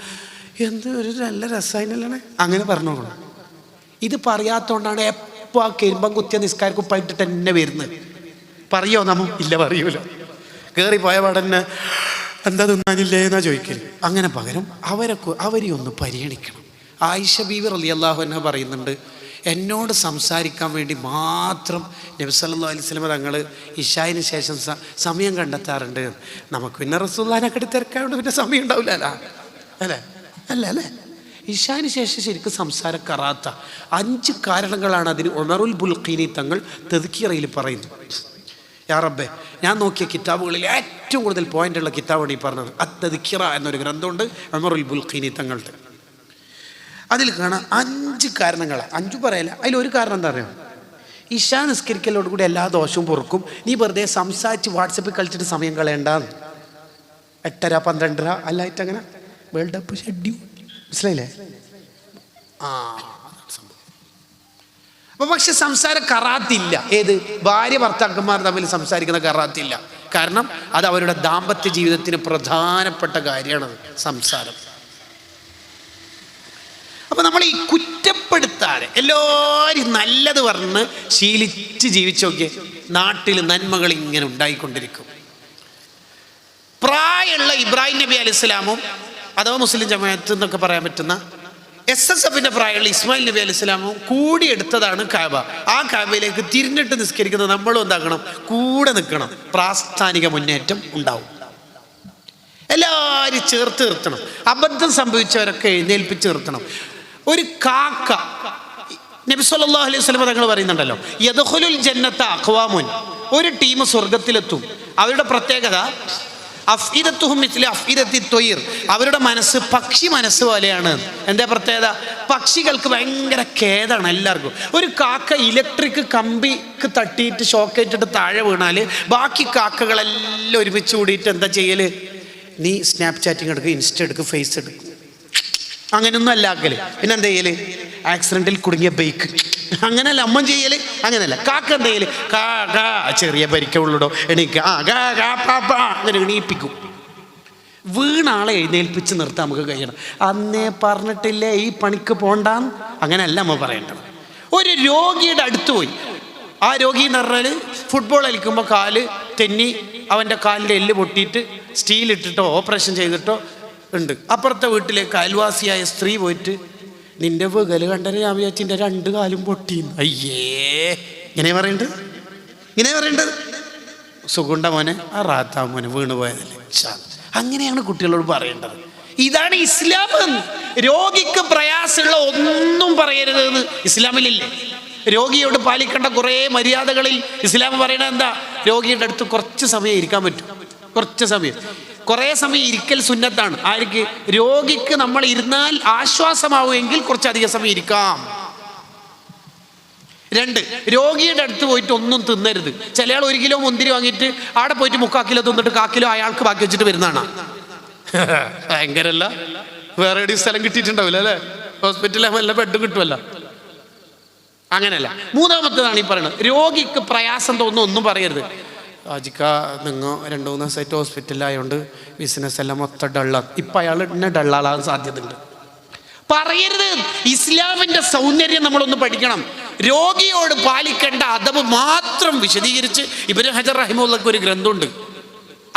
എന്ത് ഒരു നല്ല രസായനല്ലേ അങ്ങനെ പറഞ്ഞോളൂ. ഇത് പറയാത്തോണ്ടാണ് എപ്പോൾ ആ കരിമ്പം കുത്തിയ നിസ്കാരക്കുപ്പായിട്ടിട്ട് തന്നെ വരുന്നത്. പറയോ നമ്മ? ഇല്ല, പറയൂല. കയറി പോയ പാടന്നെ എന്താ തിന്നാനില്ലേ എന്നാ ചോദിക്കല്. അങ്ങനെ പകരം അവരെ ഒന്ന് പരിഗണിക്കണം. ആയിഷ ബീവി റളിയല്ലാഹു അൻഹ പറയുന്നുണ്ട്, എന്നോട് സംസാരിക്കാൻ വേണ്ടി മാത്രം നബി സല്ലല്ലാഹു അലൈഹി വസല്ലം തങ്ങൾ ഇശായിന് ശേഷം സമയം കണ്ടെത്താറുണ്ട്. നമുക്ക് പിന്നെ റസൂലുള്ളാഹിനെ കടി തിരക്കായോണ്ട് പിന്നെ സമയം ഉണ്ടാവില്ല അല്ലേ? അല്ലേ? ഇശാന് ശേഷം ശരിക്കും സംസാരം കറാത്ത 5 കാരണങ്ങളാണ് അതിന് ഉമറുൽ ബുൽഖീനി തങ്ങൾ തദ്കിറയിൽ പറയുന്നത്. യാ റബ്ബേ, ഞാൻ നോക്കിയ കിതാബുകളിൽ ഏറ്റവും കൂടുതൽ പോയിന്റുള്ള കിതാബാണ് ഈ പറഞ്ഞത്. അത്തദ്കിറ എന്നൊരു ഗ്രന്ഥമുണ്ട് ഉമറുൽ ബുൽഖീനി തങ്ങളുടെ. അതിൽ കാണാം 5 കാരണങ്ങളാണ്. 5 പറയല, അതിലൊരു കാരണം എന്താ പറയുക, ഇശാ നിസ്കരിക്കലോടുകൂടി എല്ലാ ദോഷവും പൊറുക്കും. നീ വെറുതെ സംസാരിച്ച് വാട്സപ്പിൽ കളിച്ചിട്ട് സമയം കളയണ്ടാന്ന്. 8:30 12:30 അല്ലായിട്ട് അങ്ങനെ വേൾഡ് കപ്പ് ഷെഡ്യൂൾ, മനസ്സിലായില്ലേ? അപ്പൊ പക്ഷെ സംസാരം കറാത്തില്ല. ഏത് ഭാര്യ ഭർത്താക്കന്മാർ തമ്മിൽ സംസാരിക്കുന്ന കറാത്തില്ല. കാരണം അത് അവരുടെ ദാമ്പത്യ ജീവിതത്തിന് പ്രധാനപ്പെട്ട കാര്യമാണ് സംസാരം. അപ്പൊ നമ്മൾ ഈ കുറ്റപ്പെടുത്താതെ എല്ലാവരും നല്ലത് പറഞ്ഞ് ശീലിച്ച് ജീവിച്ചു നോക്കിയേ, നാട്ടിൽ നന്മകൾ ഇങ്ങനെ ഉണ്ടായിക്കൊണ്ടിരിക്കും. പ്രായമുള്ള ഇബ്രാഹിം നബി അലൈഹിസ്സലാമും അഥവാ മുസ്ലിം ജമാഅത്ത് എന്നൊക്കെ പറയാൻ പറ്റുന്ന SSFന്റെ പ്രായമുള്ള ഇസ്മായിൽ നബി അലൈഹിസ്സലാമും കൂടി എടുത്തതാണ് കഅബ. ആ കഅബയിലേക്ക് തിരിഞ്ഞിട്ട് നിസ്കരിക്കുന്നത് നമ്മളും എന്താക്കണം, കൂടെ നിൽക്കണം. പ്രാസ്ഥാനിക മുന്നേറ്റം ഉണ്ടാവും. എല്ലാവരും ചേർത്ത് നിർത്തണം. അബദ്ധം സംഭവിച്ചവരൊക്കെ എഴുന്നേൽപ്പിച്ച് നിർത്തണം. ഒരു കാക്ക, നബി സല്ലല്ലാഹു അലൈഹി വസല്ലം തങ്ങൾ പറയുന്നുണ്ടല്ലോ, യദ്ഖുലുൽ ജന്നത അഖ്വാമുൻ, ഒരു ടീം സ്വർഗത്തിലെത്തും. അവരുടെ പ്രത്യേകത അഫ്ഇദത്തുഹും മിസ്ല അഫ്ഇദത്തി ത്വയ്ർ, അവരുടെ മനസ്സ് പക്ഷി മനസ്സ് പോലെയാണ്. എന്താ പ്രത്യേകത? പക്ഷികൾക്ക് ഭയങ്കര ഖേദാണ് എല്ലാവർക്കും. ഒരു കാക്ക ഇലക്ട്രിക് കമ്പിക്ക് തട്ടിയിട്ട് ഷോക്കേറ്റിട്ട് താഴെ വീണാൽ ബാക്കി കാക്കകളെല്ലാം ഒരുമിച്ച് കൂടിയിട്ട് എന്താ ചെയ്യൽ? നീ സ്നാപ്ചാറ്റിങ് എടുക്കുക, ഇൻസ്റ്റ എടുക്കുക, ഫേസ് എടുക്കുക, അങ്ങനെയൊന്നും അല്ല ആക്കല്. പിന്നെ എന്താ ചെയ്യല്? ആക്സിഡന്റിൽ കുടുങ്ങിയ ബൈക്ക്, അങ്ങനെയല്ല അമ്മ ചെയ്യല്, അങ്ങനെയല്ല. കാക്ക എന്താ ചെയ്യല്? കാ കാ, ചെറിയ പരിക്കുള്ളൂടോ, എണീക്ക, അങ്ങനെ എണീപ്പിക്കും. വീണാളെ എഴുന്നേൽപ്പിച്ച് നിർത്താൻ നമുക്ക് കഴിയണം. അന്നേ പറഞ്ഞിട്ടില്ലേ ഈ പണിക്ക് പോണ്ടാന്ന്? അങ്ങനെയല്ല അമ്മ പറയേണ്ടത്. ഒരു രോഗിയുടെ അടുത്ത് പോയി, ആ രോഗി എന്ന് പറഞ്ഞാൽ ഫുട്ബോൾ കളിക്കുമ്പോൾ കാല് തെന്നി അവൻ്റെ കാലിൻ്റെ എല്ല് പൊട്ടിയിട്ട് സ്റ്റീലിട്ടിട്ടോ ഓപ്പറേഷൻ ചെയ്തിട്ടോ ഉണ്ട്. അപ്പുറത്തെ വീട്ടിലേക്ക് അയൽവാസിയായ സ്ത്രീ പോയിട്ട്, നിന്റെ വികല് കണ്ടത് ഞാൻ വിചാരിച്ചിൻ്റെ 2 കാലും പൊട്ടിന്ന്. അയ്യേ, ഇങ്ങനെ പറയേണ്ടത്, ഇങ്ങനെ പറയേണ്ടത്. സുഗുണ്ട മോനെ, ആ റാത്താ മോനെ വീണ് പോയതല്ലേ. അങ്ങനെയാണ് കുട്ടികളോട് പറയേണ്ടത്. ഇതാണ് ഇസ്ലാം. രോഗിക്ക് പ്രയാസമുള്ള ഒന്നും പറയരുത് എന്ന് ഇസ്ലാമിലില്ലേ? രോഗിയോട് പാലിക്കേണ്ട കുറേ മര്യാദകളിൽ ഇസ്ലാം പറയണത് എന്താ? രോഗിയുടെ അടുത്ത് കുറച്ച് സമയം ഇരിക്കാൻ പറ്റും. കുറേ സമയം ഇരിക്കൽ സുന്നത്താണ്. ആർക്ക്? രോഗിക്ക് നമ്മൾ ഇരുന്നാൽ ആശ്വാസമാവുമെങ്കിൽ കുറച്ചധികം സമയം ഇരിക്കാം. 2, രോഗിയുടെ അടുത്ത് പോയിട്ട് ഒന്നും തിന്നരുത്. ചില ആൾ 1 കിലോ മുന്തിരി വാങ്ങിയിട്ട് അവിടെ പോയിട്ട് 3/4 കിലോ തിന്നിട്ട് 1/4 കിലോ അയാൾക്ക് ബാക്കി വെച്ചിട്ട് വരുന്നതാണ്. ഭയങ്കരല്ല. വേറെ എവിടെയും സ്ഥലം കിട്ടിയിട്ടുണ്ടാവില്ല അല്ലേ? ഹോസ്പിറ്റലിൽ വല്ല ബെഡും കിട്ടുമല്ല. അങ്ങനെയല്ല. 3ാമത്തേതാണ് ഈ പറയുന്നത്, രോഗിക്ക് പ്രയാസം തോന്നുന്നു ഒന്നും പറയരുത്. ആജിക്ക നിങ്ങൾ 2-3 ദിവസമായിട്ട് ഹോസ്പിറ്റലിലായതുകൊണ്ട് ബിസിനസ് എല്ലാം മൊത്തം ഡള്ളാണ്. ഇപ്പം അയാൾ എന്നെ ഡള്ളാളാൻ സാധ്യതയുണ്ട്. പറയരുത്. ഇസ്ലാമിൻ്റെ സൗന്ദര്യം നമ്മളൊന്ന് പഠിക്കണം. രോഗിയോട് പാലിക്കേണ്ട അദബ് മാത്രം വിശദീകരിച്ച് ഇബ്നു ഹജർ റഹിമഹുള്ളാഹ് ഒരു ഗ്രന്ഥമുണ്ട്,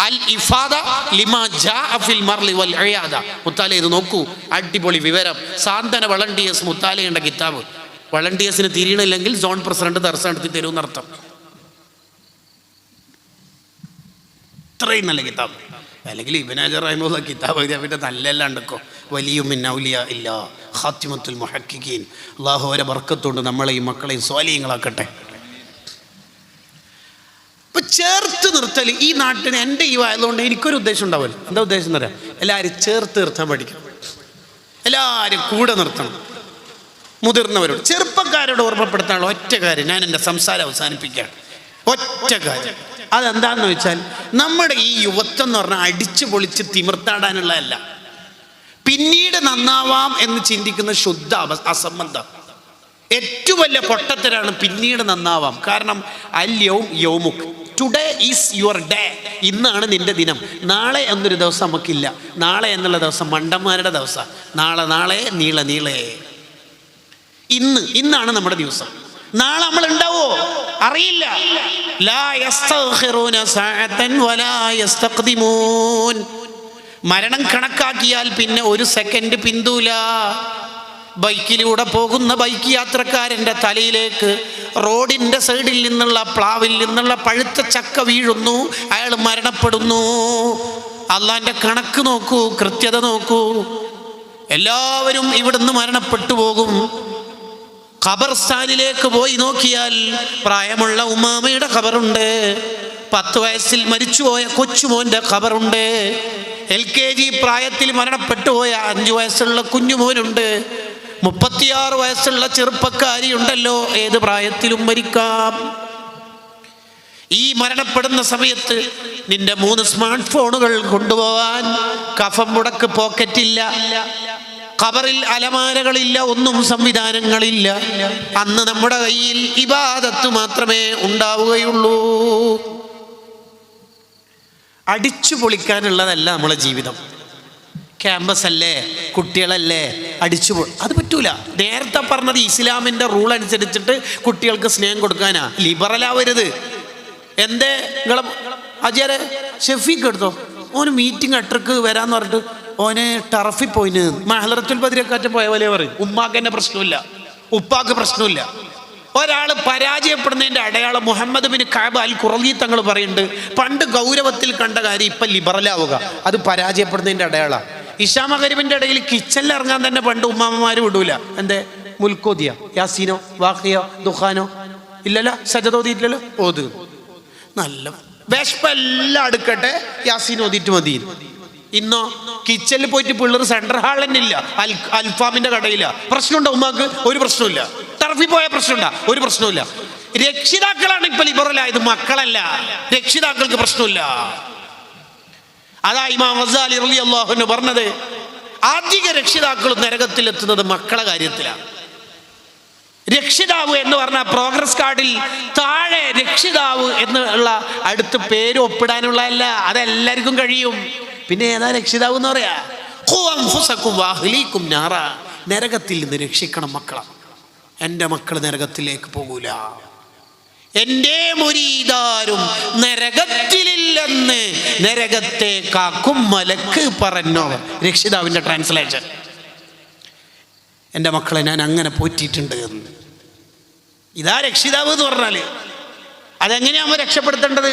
അൽ ഇഫാദ ലിമാ ജാഅ ഫിൽ മർളി വൽ ഇയാദ. മുത്താല ഇത് നോക്കൂ, അടിപൊളി വിവരം. സാന്ത്വന വളണ്ടിയേഴ്സ് മുത്താലയുടെ കിതാബ്. വളണ്ടിയേഴ്സിന് തിരിയണില്ലെങ്കിൽ സോൺ പ്രസിഡന്റ് ദർശനം നടത്തി തരുമെന്നർത്ഥം. ഇത്രയും നല്ല കിതാബ്. അല്ലെങ്കിൽ ഇബ്നു ഹജർ റഹിമഹുള്ളാഹ് കിതാബ് എഴുതിയാൽ പിന്നെ നല്ലെല്ലാം ഉണ്ടോ. വലിയ മിൻ ഔലിയാ ഇല്ല ഖാത്തിമത്തുൽ മുഹഖ്ഖിഖീൻ. അല്ലാഹു അവരെ ബർക്കത്തുകൊണ്ട് നമ്മളെയും മക്കളെയും സ്വാലിഹീങ്ങളാക്കട്ടെ. ഇപ്പം ചേർത്ത് നിർത്തൽ ഈ നാട്ടിന് എൻ്റെ ഈ ആയതുകൊണ്ട് എനിക്കൊരു ഉദ്ദേശം ഉണ്ടാവില്ല. എന്താ ഉദ്ദേശം എന്ന് പറയാം? എല്ലാവരും ചേർത്ത് നിർത്താൻ പഠിക്കണം. എല്ലാവരും കൂടെ നിർത്തണം. മുതിർന്നവരോട്, ചെറുപ്പക്കാരോട് ഓർമ്മപ്പെടുത്താനുള്ള ഒറ്റ കാര്യം, ഞാൻ എൻ്റെ സംസാരം അവസാനിപ്പിക്കുകയാണ്. ഒറ്റ കാര്യം, അതെന്താണെന്ന് വെച്ചാൽ, നമ്മുടെ ഈ യുവത്വം എന്ന് പറഞ്ഞാൽ അടിച്ചു പൊളിച്ച് തിമിർത്താടാനുള്ളതല്ല. പിന്നീട് നന്നാവാം എന്ന് ചിന്തിക്കുന്ന ശുദ്ധ അസംബന്ധം. ഏറ്റവും വലിയ പൊട്ടത്തരാണ് പിന്നീട് നന്നാവാം. കാരണം അല്യവും യൗമുക്ക്, ടുഡേ ഈസ് യുവർ ഡേ. ഇന്നാണ് നിന്റെ ദിനം. നാളെ എന്നൊരു ദിവസം നമുക്കില്ല. നാളെ എന്നുള്ള ദിവസം മണ്ടന്മാരുടെ ദിവസം. നാളെ നീളെ. ഇന്നാണ് നമ്മുടെ ദിവസം. നാളെ നമ്മൾ ഉണ്ടാവോ അറിയില്ല. ലാ യസ്തഗ്ഖിറൂന സഅതൻ വലാ യസ്തഖ്ദിമൂൻ. മരണം കണക്കാക്കിയാൽ പിന്നെ 1 സെക്കൻഡ് പിന്തൂല. ബൈക്കിലൂടെ പോകുന്ന ബൈക്ക് യാത്രക്കാരൻ്റെ തലയിലേക്ക് റോഡിൻ്റെ സൈഡിൽ നിന്നുള്ള പ്ലാവിൽ നിന്നുള്ള പഴുത്ത ചക്ക വീഴുന്നു, അയാൾ മരണപ്പെടുന്നു. അള്ളാൻ്റെ കണക്ക് നോക്കൂ, കൃത്യത നോക്കൂ. എല്ലാവരും ഇവിടുന്ന് മരണപ്പെട്ടു പോകും. ഖബർസ്ഥാനിലേക്ക് പോയി നോക്കിയാൽ പ്രായമുള്ള ഉമ്മാമയുടെ ഖബറുണ്ട്, 10 വയസ്സിൽ മരിച്ചുപോയ കൊച്ചുമോൻ്റെ ഖബറുണ്ട്, LKG പ്രായത്തിൽ മരണപ്പെട്ടു പോയ 5 വയസ്സുള്ള കുഞ്ഞുമോനുണ്ട്, 36 വയസ്സുള്ള ചെറുപ്പക്കാരി ഉണ്ടല്ലോ. ഏത് പ്രായത്തിലും മരിക്കാം. ഈ മരണപ്പെടുന്ന സമയത്ത് നിന്റെ 3 സ്മാർട്ട് ഫോണുകൾ കൊണ്ടുപോകാൻ കഫം മുടക്ക് പോക്കറ്റില്ല, ഖബറിൽ അലമാരകളില്ല, ഒന്നും സംവിധാനങ്ങളില്ല. അന്ന് നമ്മുടെ കയ്യിൽ ഇബാദത്ത് മാത്രമേ ഉണ്ടാവുകയുള്ളൂ. അടിച്ചു പൊളിക്കാനുള്ളതല്ല നമ്മളെ ജീവിതം. ക്യാമ്പസ് അല്ലേ, കുട്ടികളല്ലേ, അത് പറ്റൂല. നേരത്തെ പറഞ്ഞത് ഇസ്ലാമിൻ്റെ റൂൾ അനുസരിച്ചിട്ട് കുട്ടികൾക്ക് സ്നേഹം കൊടുക്കാനാ, ലിബറലാവരുത്. എന്തേ നിങ്ങളെ അജയരെ ഷെഫീക്ക് എടുത്തോ, ഓന് മീറ്റിംഗ് 8:30 വരാന്ന് പറഞ്ഞിട്ട് ഓന് ടർഫിൽ പോയിന് മഹലറത്തുൽ ബദരിയക്കാറ്റ് പോയ പോലെ പറയും. ഉമ്മാക്ക് തന്നെ പ്രശ്നമില്ല, ഉപ്പാക്ക് പ്രശ്നമില്ല. ഒരാൾ പരാജയപ്പെടുന്നതിൻ്റെ അടയാളം മുഹമ്മദ് ബിൻ കഅബ് അൽ ഖുറളി തങ്ങൾ പറയുന്നുണ്ട്, പണ്ട് ഗൗരവത്തിൽ കണ്ട കാര്യം ഇപ്പം ലിബറലാവുക, അത് പരാജയപ്പെടുന്നതിൻ്റെ അടയാളമാണ്. ഇശാ മഗ്‌രിബിൻ്റെ ഇടയിൽ കിച്ചണിൽ ഇറങ്ങാൻ തന്നെ പണ്ട് ഉമ്മാമ്മമാർ വിടൂല. എന്തേ, മുൽക്കോദിയ, യാസീനോ, വാഖിയോ, ദുഖാനോ ഇല്ലല്ലോ, സജദോദിയില്ലല്ലോ, ഓത്. നല്ല വിശപ്പെല്ലാം അടുക്കട്ടെ, യാസീൻ ഓതിയിട്ട് മതി. ഇന്നോ കിച്ചണിൽ പോയിട്ട് പിള്ളേർ സെൻട്രൽ ഹാൾ തന്നെ ഇല്ല, അൽഫാമിന്റെ കടയില്ല. പ്രശ്നമുണ്ടോ ഉമ്മാക്ക്? ഒരു പ്രശ്നമില്ല. ടർഫിൽ പോയ പ്രശ്നമുണ്ടാ? ഒരു പ്രശ്നമില്ല. രക്ഷിതാക്കളാണ് ഇപ്പൊ ലിബറലായത്, മക്കളല്ല. രക്ഷിതാക്കൾക്ക് പ്രശ്നമില്ല. അതാ ഇമാം ഗസാലി റളിയല്ലാഹു അൻഹു പറഞ്ഞത്, അധിക രക്ഷിതാക്കൾ നരകത്തിലെത്തുന്നത് മക്കളെ കാര്യത്തിലാണ്. രക്ഷിതാവ് എന്ന് പറഞ്ഞാൽ പ്രോഗ്രസ് കാർഡിൽ താഴെ രക്ഷിതാവ് എന്നുള്ള അടുത്ത് പേര് ഒപ്പിടാനുള്ളതല്ല, അതെല്ലാവർക്കും കഴിയും. പിന്നെ ഏതാ രക്ഷിതാവ് എന്ന് പറയാ? നരകത്തിൽ നിന്ന് രക്ഷിക്കണം മക്കളെ. എൻ്റെ മക്കൾ നരകത്തിലേക്ക് പോകൂല, എൻ്റെ മുരീദാരും നരകത്തിലില്ലെന്ന് നരകത്തെ കാക്കും മലക്ക് പറഞ്ഞോ. രക്ഷിതാവിൻ്റെ ട്രാൻസ്ലേഷൻ. എൻ്റെ മക്കളെ ഞാൻ അങ്ങനെ പോറ്റിയിട്ടുണ്ട് എന്ന്. ഇതാ രക്ഷിതാവ് എന്ന് പറഞ്ഞാല്. അതെങ്ങനെയാകുമ്പോൾ രക്ഷപ്പെടുത്തേണ്ടത്?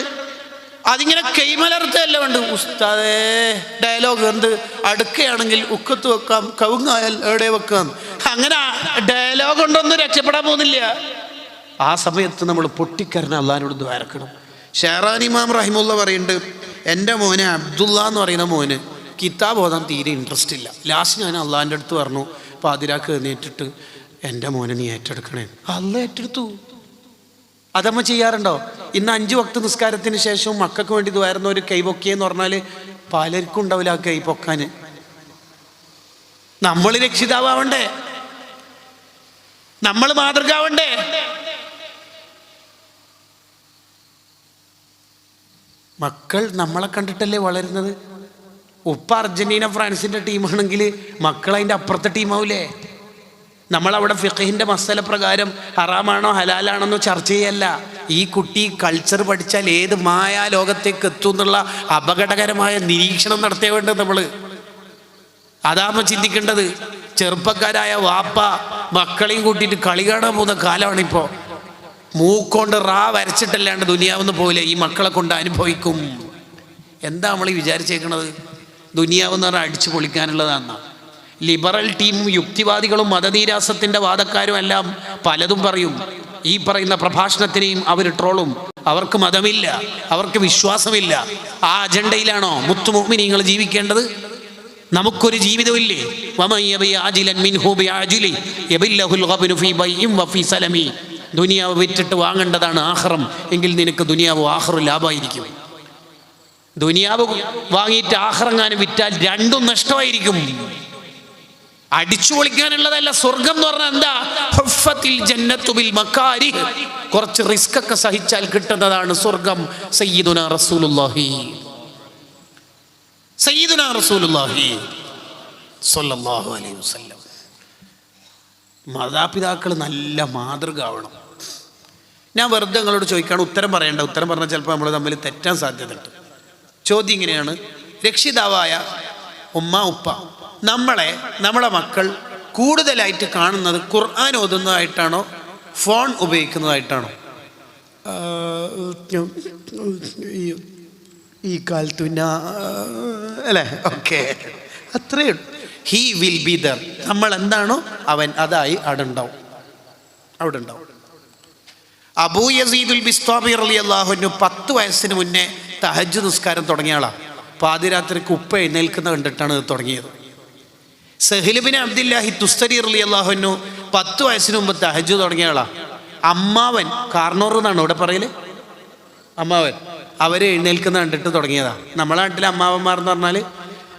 അതിങ്ങനെ കൈമലർത്തല്ല വേണ്ട. ഉസ്താദേ ഡയലോഗ് എന്ത്, അടുക്കയാണെങ്കിൽ ഉക്കത്ത് വെക്കാം, കവുങ്ങായാൽ എവിടെ വെക്കാം. അങ്ങനെ ഡയലോഗ് കൊണ്ടൊന്നും രക്ഷപ്പെടാൻ പോകുന്നില്ല. ആ സമയത്ത് നമ്മൾ പൊട്ടിക്കരഞ്ഞ അള്ളാഹിനോട് ദ്വാരക്കണം. ഷെഹ്റാൻ ഇമാം റഹിമുള്ള പറയുന്നുണ്ട്, എൻ്റെ മോനെ അബ്ദുള്ള എന്ന് പറയുന്ന മോന് കിതാബ് ഓതാൻ തീരെ ഇൻട്രസ്റ്റ് ഇല്ല. ലാസ്റ്റ് ഞാൻ അള്ളാഹിൻ്റെ അടുത്ത് പറഞ്ഞു, പാതിരാക്ക് നേരിട്ടിട്ട് എൻ്റെ മോനെ നീ ഏറ്റെടുക്കണേ. അള്ളാഹ് ഏറ്റെടുത്തു. അതമ്മ ചെയ്യാറുണ്ടോ? ഇന്ന് 5 വക്ത് നിസ്കാരത്തിന് ശേഷവും മക്കൾക്ക് വേണ്ടി ഇതുവായിരുന്ന ഒരു കൈപൊക്കിയെന്ന് പറഞ്ഞാൽ പലർക്കും ഉണ്ടാവില്ല ആ കൈ പൊക്കാൻ. നമ്മൾ രക്ഷിതാവണ്ടേ, നമ്മൾ മാതൃകാവണ്ടേ? മക്കൾ നമ്മളെ കണ്ടിട്ടല്ലേ വളരുന്നത്. ഉപ്പ അർജന്റീന ഫ്രാൻസിൻ്റെ ടീമാണെങ്കിൽ മക്കൾ അതിൻ്റെ അപ്പുറത്തെ ടീമാവൂലേ? നമ്മളവിടെ ഫിഖഹിൻ്റെ മസല പ്രകാരം ഹറാമാണോ ഹലാലാണെന്നോ ചർച്ച ചെയ്യല്ല. ഈ കുട്ടി കൾച്ചർ പഠിച്ചാൽ ഏത് മായാ ലോകത്തേക്ക് എത്തും എന്നുള്ള അപകടകരമായ നിരീക്ഷണം നടത്തിയ വേണ്ടത് നമ്മൾ. അതാകുമ്പോൾ ചിന്തിക്കേണ്ടത്. ചെറുപ്പക്കാരായ വാപ്പ മക്കളെയും കൂട്ടിയിട്ട് കളി കാണാൻ പോകുന്ന കാലമാണിപ്പോൾ. മൂക്കൊണ്ട് വരച്ചിട്ടല്ലാണ്ട് ദുനിയാവെന്ന് പോലെ ഈ മക്കളെ കൊണ്ട് അനുഭവിക്കും. എന്താ നമ്മൾ വിചാരിച്ചേക്കണത്? ദുനിയാവെന്ന് പറഞ്ഞാൽ അടിച്ചു പൊളിക്കാനുള്ളതാണെന്നാ. ലിബറൽ ടീമും യുക്തിവാദികളും മതനീരാസത്തിൻ്റെ വാദക്കാരും എല്ലാം പലതും പറയും. ഈ പറയുന്ന പ്രഭാഷണത്തിനെയും അവർ ട്രോളും. അവർക്ക് മതമില്ല, അവർക്ക് വിശ്വാസമില്ല. ആ അജണ്ടയിലാണോ മുത്തു മുഅ്മിനീങ്ങൾ ജീവിക്കേണ്ടത്? നമുക്കൊരു ജീവിതമില്ലേ? ദുനിയാവ് വിറ്റിട്ട് വാങ്ങേണ്ടതാണ് ആഖിറം. എങ്കിൽ നിനക്ക് ദുനിയാവ് ആഖിറും ലാഭമായിരിക്കും. ദുനിയാവ് വാങ്ങിയിട്ട് ആഖിറങ്ങാനും വിറ്റാൽ രണ്ടും നഷ്ടമായിരിക്കും. അടിച്ചു പൊളിക്കാനുള്ളതല്ല സ്വർഗം എന്ന് പറഞ്ഞാൽ എന്താ? ഹുഫത്തിൽ ജന്നത്തു ബിൽ മകാരിഹ്. കുറച്ച് റിസ്ക് ഒക്കെ സഹിച്ചാൽ കിട്ടുന്നതാണ് സ്വർഗം. സയ്യിദുനാ റസൂലുള്ളാഹി സ്വല്ലല്ലാഹു അലൈഹി വസല്ലം. മാതാപിതാക്കൾ നല്ല മാതൃക ആവണം. ഞാൻ വെറുതെ നിങ്ങളോട് ചോദിക്കുകയാണ്, ഉത്തരം പറയേണ്ട. ഉത്തരം പറഞ്ഞാൽ ചിലപ്പോൾ നമ്മൾ തമ്മിൽ തെറ്റാൻ സാധ്യതയുണ്ട്. ചോദ്യം ഇങ്ങനെയാണ്: രക്ഷിതാവായ ഉമ്മ ഉപ്പ നമ്മളെ മക്കൾ കൂടുതലായിട്ട് കാണുന്നത് ഖുർആൻ ഓതുന്നതായിട്ടാണോ ഫോൺ ഉപയോഗിക്കുന്നതായിട്ടാണോ? ഈ കാലത്ത് പിന്നെ അല്ലേ? ഓക്കെ, അത്രയേ ഉള്ളൂ. He will be there. നമ്മൾ എന്താണോ അവൻ അതായി അവിടെ ഉണ്ടാവും. അബൂ യസീദുൽ ബിസ്താമി റളിയല്ലാഹു അൻഹു 10 വയസ്സിന് മുന്നേ തഹജ്ജുദ് നിസ്കാരം തുടങ്ങിയ ആളാണ്. പാതിരാത്രിക്ക് ഉപ്പ എഴുന്നേൽക്കുന്ന കണ്ടിട്ടാണ് ഇത് തുടങ്ങിയത്. സഹ്ൽ ബിൻ അബ്ദുല്ലാഹി തുസ്തരി റളിയല്ലാഹു അൻഹു 10 വയസ്സിന് മുമ്പ് തഹജ്ജുദ് തുടങ്ങിയ ആളാണ്. അമ്മാവൻ കാർണോർ എന്നാണ് ഇവിടെ പറയല്, അമ്മാവൻ അവർ എഴുന്നേൽക്കുന്ന കണ്ടിട്ട് തുടങ്ങിയതാണ്. നമ്മളെ നാട്ടിലെ അമ്മാവന്മാർ എന്ന് പറഞ്ഞാൽ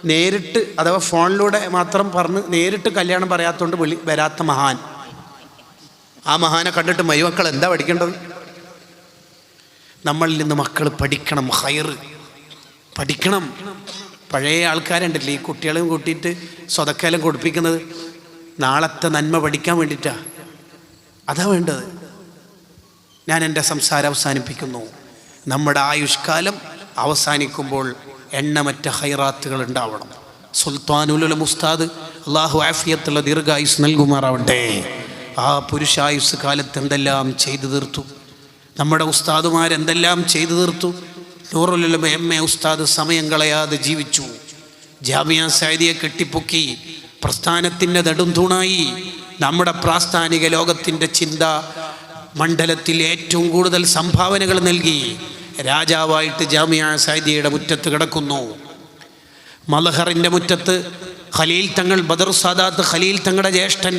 നേരിട്ട് അഥവാ ഫോണിലൂടെ മാത്രം പറഞ്ഞ് നേരിട്ട് കല്യാണം പറയാത്തതുകൊണ്ട് വരാത്ത മഹാൻ. ആ മഹാനെ കണ്ടിട്ട് മരുമക്കൾ എന്താ പഠിക്കേണ്ടത്? നമ്മളിൽ നിന്ന് മക്കൾ പഠിക്കണം, ഹൈറ് പഠിക്കണം. പഴയ ആൾക്കാരുണ്ടല്ലേ ഈ കുട്ടികളെയും കൂട്ടിയിട്ട് സ്വതക്കേലം കൊടുപ്പിക്കുന്നത്, നാളത്തെ നന്മ പഠിക്കാൻ വേണ്ടിയിട്ടാണ്. അതാ വേണ്ടത്. ഞാൻ എൻ്റെ സംസാരം അവസാനിപ്പിക്കുന്നു. നമ്മുടെ ആയുഷ്കാലം അവസാനിക്കുമ്പോൾ എണ്ണമറ്റ ഹൈറാത്തുകൾ ഉണ്ടാവണം. സുൽത്താനുൽ ഉലമ ഉസ്താദ് അള്ളാഹു ആഫിയത്തുള്ള ദീർഘായുസ് നൽകുമാറാവട്ടെ. ആ പുരുഷായുസ് കാലത്ത് എന്തെല്ലാം ചെയ്തു തീർത്തു, നമ്മുടെ ഉസ്താദുമാരെന്തെല്ലാം ചെയ്തു തീർത്തു. നൂറുൽ ഉലമ എം.എ. ഉസ്താദ് സമയം കളയാതെ ജീവിച്ചു. ജാമിയ സഅദിയെ കെട്ടിപ്പൊക്കി പ്രസ്ഥാനത്തിൻ്റെ നെടുംതൂണായി. നമ്മുടെ പ്രാസ്ഥാനിക ലോകത്തിൻ്റെ ചിന്ത മണ്ഡലത്തിൽ ഏറ്റവും കൂടുതൽ സംഭാവനകൾ നൽകി. രാജാവായിട്ട് ജാമിയ സഅദിയുടെ മുറ്റത്ത് കിടക്കുന്നു. മലഹറിൻ്റെ മുറ്റത്ത് ഖലീൽ തങ്ങൾ, ബദർ സാദാത്ത് ഖലീൽ തങ്ങളുടെ ജ്യേഷ്ഠൻ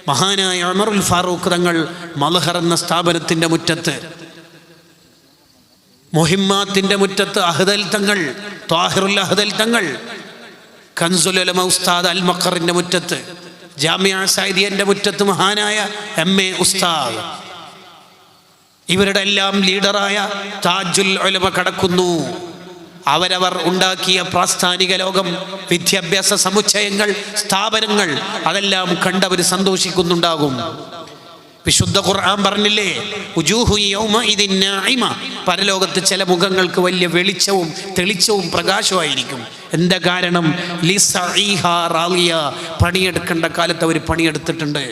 മഹാനായ ഉമറുൽ ഫാറൂഖ് തങ്ങൾ മലഹർ എന്ന സ്ഥാപനത്തിൻ്റെ മുറ്റത്ത്, മുഹിമ്മാത്തിൻ്റെ മുറ്റത്ത് അഹ്ദൽ തങ്ങൾ, ത്വാഹിറുൽ അഹ്ദൽ തങ്ങൾ, കൻസുൽ ഉലമ ഉസ്താദ് അൽ മഖറിൻ്റെ മുറ്റത്ത്, ജാമിയ സഅദിയൻ്റെ മുറ്റത്ത് മഹാനായ എം.എ. ഉസ്താദ്, ഇവരുടെ എല്ലാം ലീഡറായ താജുൽ ഉലമ കടക്കുന്നു. അവരവർ ഉണ്ടാക്കിയ പ്രാസ്ഥാനിക ലോകം, വിദ്യാഭ്യാസ സമുച്ചയങ്ങൾ, സ്ഥാപനങ്ങൾ, അതെല്ലാം കണ്ടവർ സന്തോഷിക്കുന്നുണ്ടാകും. വിശുദ്ധ ഖുർആൻ പറഞ്ഞില്ലേ, ഉജൂഹു യൗമഇദിൻ നാഇമ, പരലോകത്ത് ചില മുഖങ്ങൾക്ക് വലിയ വെളിച്ചവും തെളിച്ചവും പ്രകാശമായിരിക്കും. എന്താ കാരണം? ലിസഈഹാ റാളിയ, പണിയെടുക്കേണ്ട കാലത്ത് അവർ പണിയെടുത്തിട്ടുണ്ട്.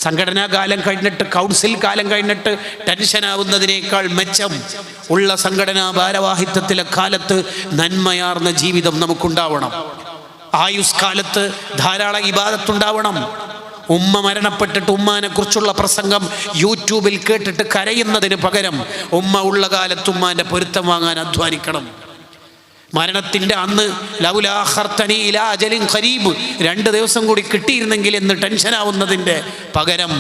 സംഘടനാ കാലം കഴിഞ്ഞിട്ട്, കൗൺസിൽ കാലം കഴിഞ്ഞിട്ട് ടെൻഷനാവുന്നതിനേക്കാൾ മെച്ചം ഉള്ള സംഘടനാ ഭാരവാഹിത്വത്തിലെ കാലത്ത് നന്മയാർന്ന ജീവിതം നമുക്കുണ്ടാവണം. ആയുസ് കാലത്ത് ധാരാളം ഇബാദത്തുണ്ടാവണം. ഉമ്മ മരണപ്പെട്ടിട്ട് ഉമ്മാനെ കുറിച്ചുള്ള പ്രസംഗം യൂട്യൂബിൽ കേട്ടിട്ട് കരയുന്നതിന് പകരം ഉമ്മ ഉള്ള കാലത്ത് ഉമ്മാൻ്റെ പൊരുത്തം വാങ്ങാൻ അധ്വാനിക്കണം. മരണത്തിൻ്റെ അന്ന് ലൗലാ ഖർതനി ഇലാ അജലിൻ ഖരീബ്, 2 ദിവസം കൂടി കിട്ടിയിരുന്നെങ്കിൽ എന്ന് ടെൻഷനാവുന്നതിൻ്റെ പകരം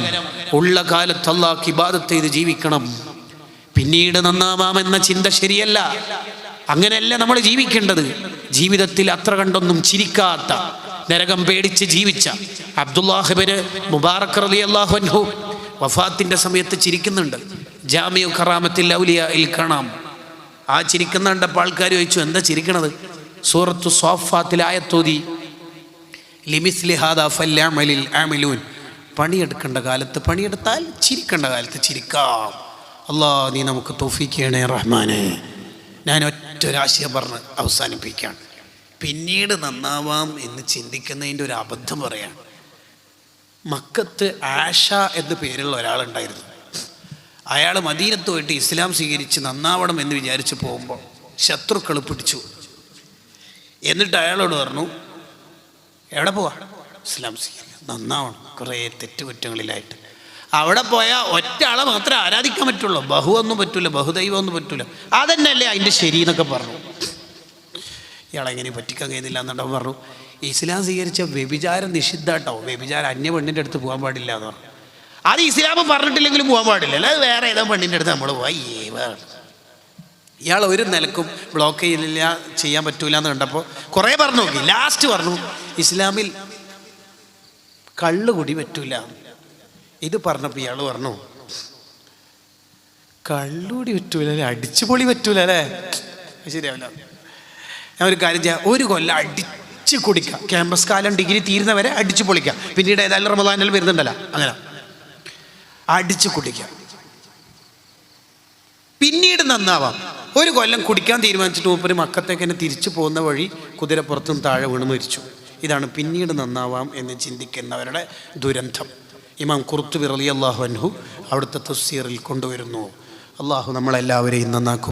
ഉള്ള കാലത്ത് അല്ലാഹുക്ക് ഇബാദത്ത് ചെയ്ത് ജീവിക്കണം. പിന്നീട് നന്നാവാമെന്ന ചിന്ത ശരിയല്ല. അങ്ങനെയല്ല നമ്മൾ ജീവിക്കേണ്ടത്. ജീവിതത്തിൽ അത്ര കണ്ടൊന്നും ചിരിക്കാത്ത, നരകം പേടിച്ച് ജീവിച്ച അബ്ദുല്ലാഹ് ഇബ്നു മുബാറക് റളിയല്ലാഹു അൻഹു വഫാത്തിൻ്റെ സമയത്ത് ചിരിക്കുന്നുണ്ട്. ജാമിഉ കറാമത്തിൽ ഔലിയായിൽ കാണാം. ആ ചിരിക്കുന്ന കണ്ടപ്പോൾ ആൾക്കാർ ചോദിച്ചു, എന്താ ചിരിക്കണത്? സൂറത്തു സ്വാഫാത്തിൽ ആയത്തോതി, ലിമിസ്ലി ഹാദാ ഫല്യഅമലിൽ ആമിലൂൻ, പണിയെടുക്കേണ്ട കാലത്ത് പണിയെടുത്താൽ ചിരിക്കേണ്ട കാലത്ത് ചിരിക്കാം. അല്ലാഹ് നീ നമുക്ക് തൗഫീഖ് ചെയ്യണേ റഹ്മാനെ. ഞാൻ ഒറ്റൊരാശയം പറഞ്ഞ് അവസാനിപ്പിക്കുകയാണ്. പിന്നീട് നന്നാവാം എന്ന് ചിന്തിക്കുന്നതിൻ്റെ ഒരു അബദ്ധം പറയാം. മക്കത്ത് ആഷ എന്ന് പേരുള്ള ഒരാളുണ്ടായിരുന്നു. അയാൾ മദീനത്ത് പോയിട്ട് ഇസ്ലാം സ്വീകരിച്ച് നന്നാവണം എന്ന് വിചാരിച്ച് പോകുമ്പോൾ ശത്രുക്കൾ പിടിച്ചു. എന്നിട്ട് അയാളോട് പറഞ്ഞു, എവിടെ പോവാ? ഇസ്ലാം സ്വീകരിക്കുക, നന്നാവണം, കുറേ തെറ്റുകുറ്റങ്ങളിലായിട്ട്. അവിടെ പോയാൽ ഒറ്റ ആളെ മാത്രമേ ആരാധിക്കാൻ പറ്റുള്ളൂ, ബഹുവൊന്നും പറ്റൂല, ബഹുദൈവമൊന്നും പറ്റൂല. അതന്നെയല്ലേ അതിൻ്റെ ശരി എന്നൊക്കെ പറഞ്ഞു. ഇയാളെങ്ങനെ പറ്റിക്കാൻ കഴിയുന്നില്ല എന്നുണ്ടോ പറഞ്ഞു, ഇസ്ലാം സ്വീകരിച്ച വ്യഭിചാരം നിഷിദ്ധാട്ടോ, വ്യഭിചാരം അന്യ പെണ്ണിൻ്റെ അടുത്ത് പോകാൻ പാടില്ല എന്ന് പറഞ്ഞു. അത് ഇസ്ലാം പറഞ്ഞിട്ടില്ലെങ്കിലും പോകാൻ പാടില്ല, അല്ലാതെ വേറെ ഏതോ പെണ്ണിൻ്റെ അടുത്ത് നമ്മൾ പോയി. ഇയാൾ ഒരു നിലക്കും ബ്ലോക്ക് ചെയ്യില്ല, ചെയ്യാൻ പറ്റൂല എന്ന് കണ്ടപ്പോൾ കുറേ പറഞ്ഞു നോക്കി. ലാസ്റ്റ് പറഞ്ഞു, ഇസ്ലാമിൽ കള്ളുകുടി പറ്റൂല. ഇത് പറഞ്ഞപ്പോൾ ഇയാൾ പറഞ്ഞു, കള്ളുകുടി പറ്റൂല അല്ലേ, അടിച്ചുപൊളി പറ്റൂല അല്ലേ, ശരിയാവില്ല. ഞാൻ ഒരു കാര്യം ചെയ്യാം, 1 കൊല്ലം അടിച്ച് കുടിക്കാം, ക്യാമ്പസ് കാലം ഡിഗ്രി തീരുന്നവരെ അടിച്ചു പൊളിക്കാം, പിന്നീട് ഏതായാലും റമദാനിൽ വരുന്നുണ്ടല്ലോ, അങ്ങനെ അടിച്ചു കുടിക്കാം, പിന്നീട് നന്നാവാം. 1 കൊല്ലം കുടിക്കാൻ തീരുമാനിച്ചിട്ട് മൂപ്പര് മക്കത്തേക്ക് തന്നെ തിരിച്ചു പോകുന്ന വഴി കുതിരപ്പുറത്തും താഴെ വീണ് മരിച്ചു. ഇതാണ് പിന്നീട് നന്നാവാം എന്ന് ചിന്തിക്കുന്നവരുടെ ദുരന്തം. ഇമാം ഖുർത്തുബി റളിയല്ലാഹു അൻഹു അവിടുത്തെ തഫ്സീറിൽ കൊണ്ടുവരുന്നു. അള്ളാഹു നമ്മളെല്ലാവരെയും നന്നാക്കും.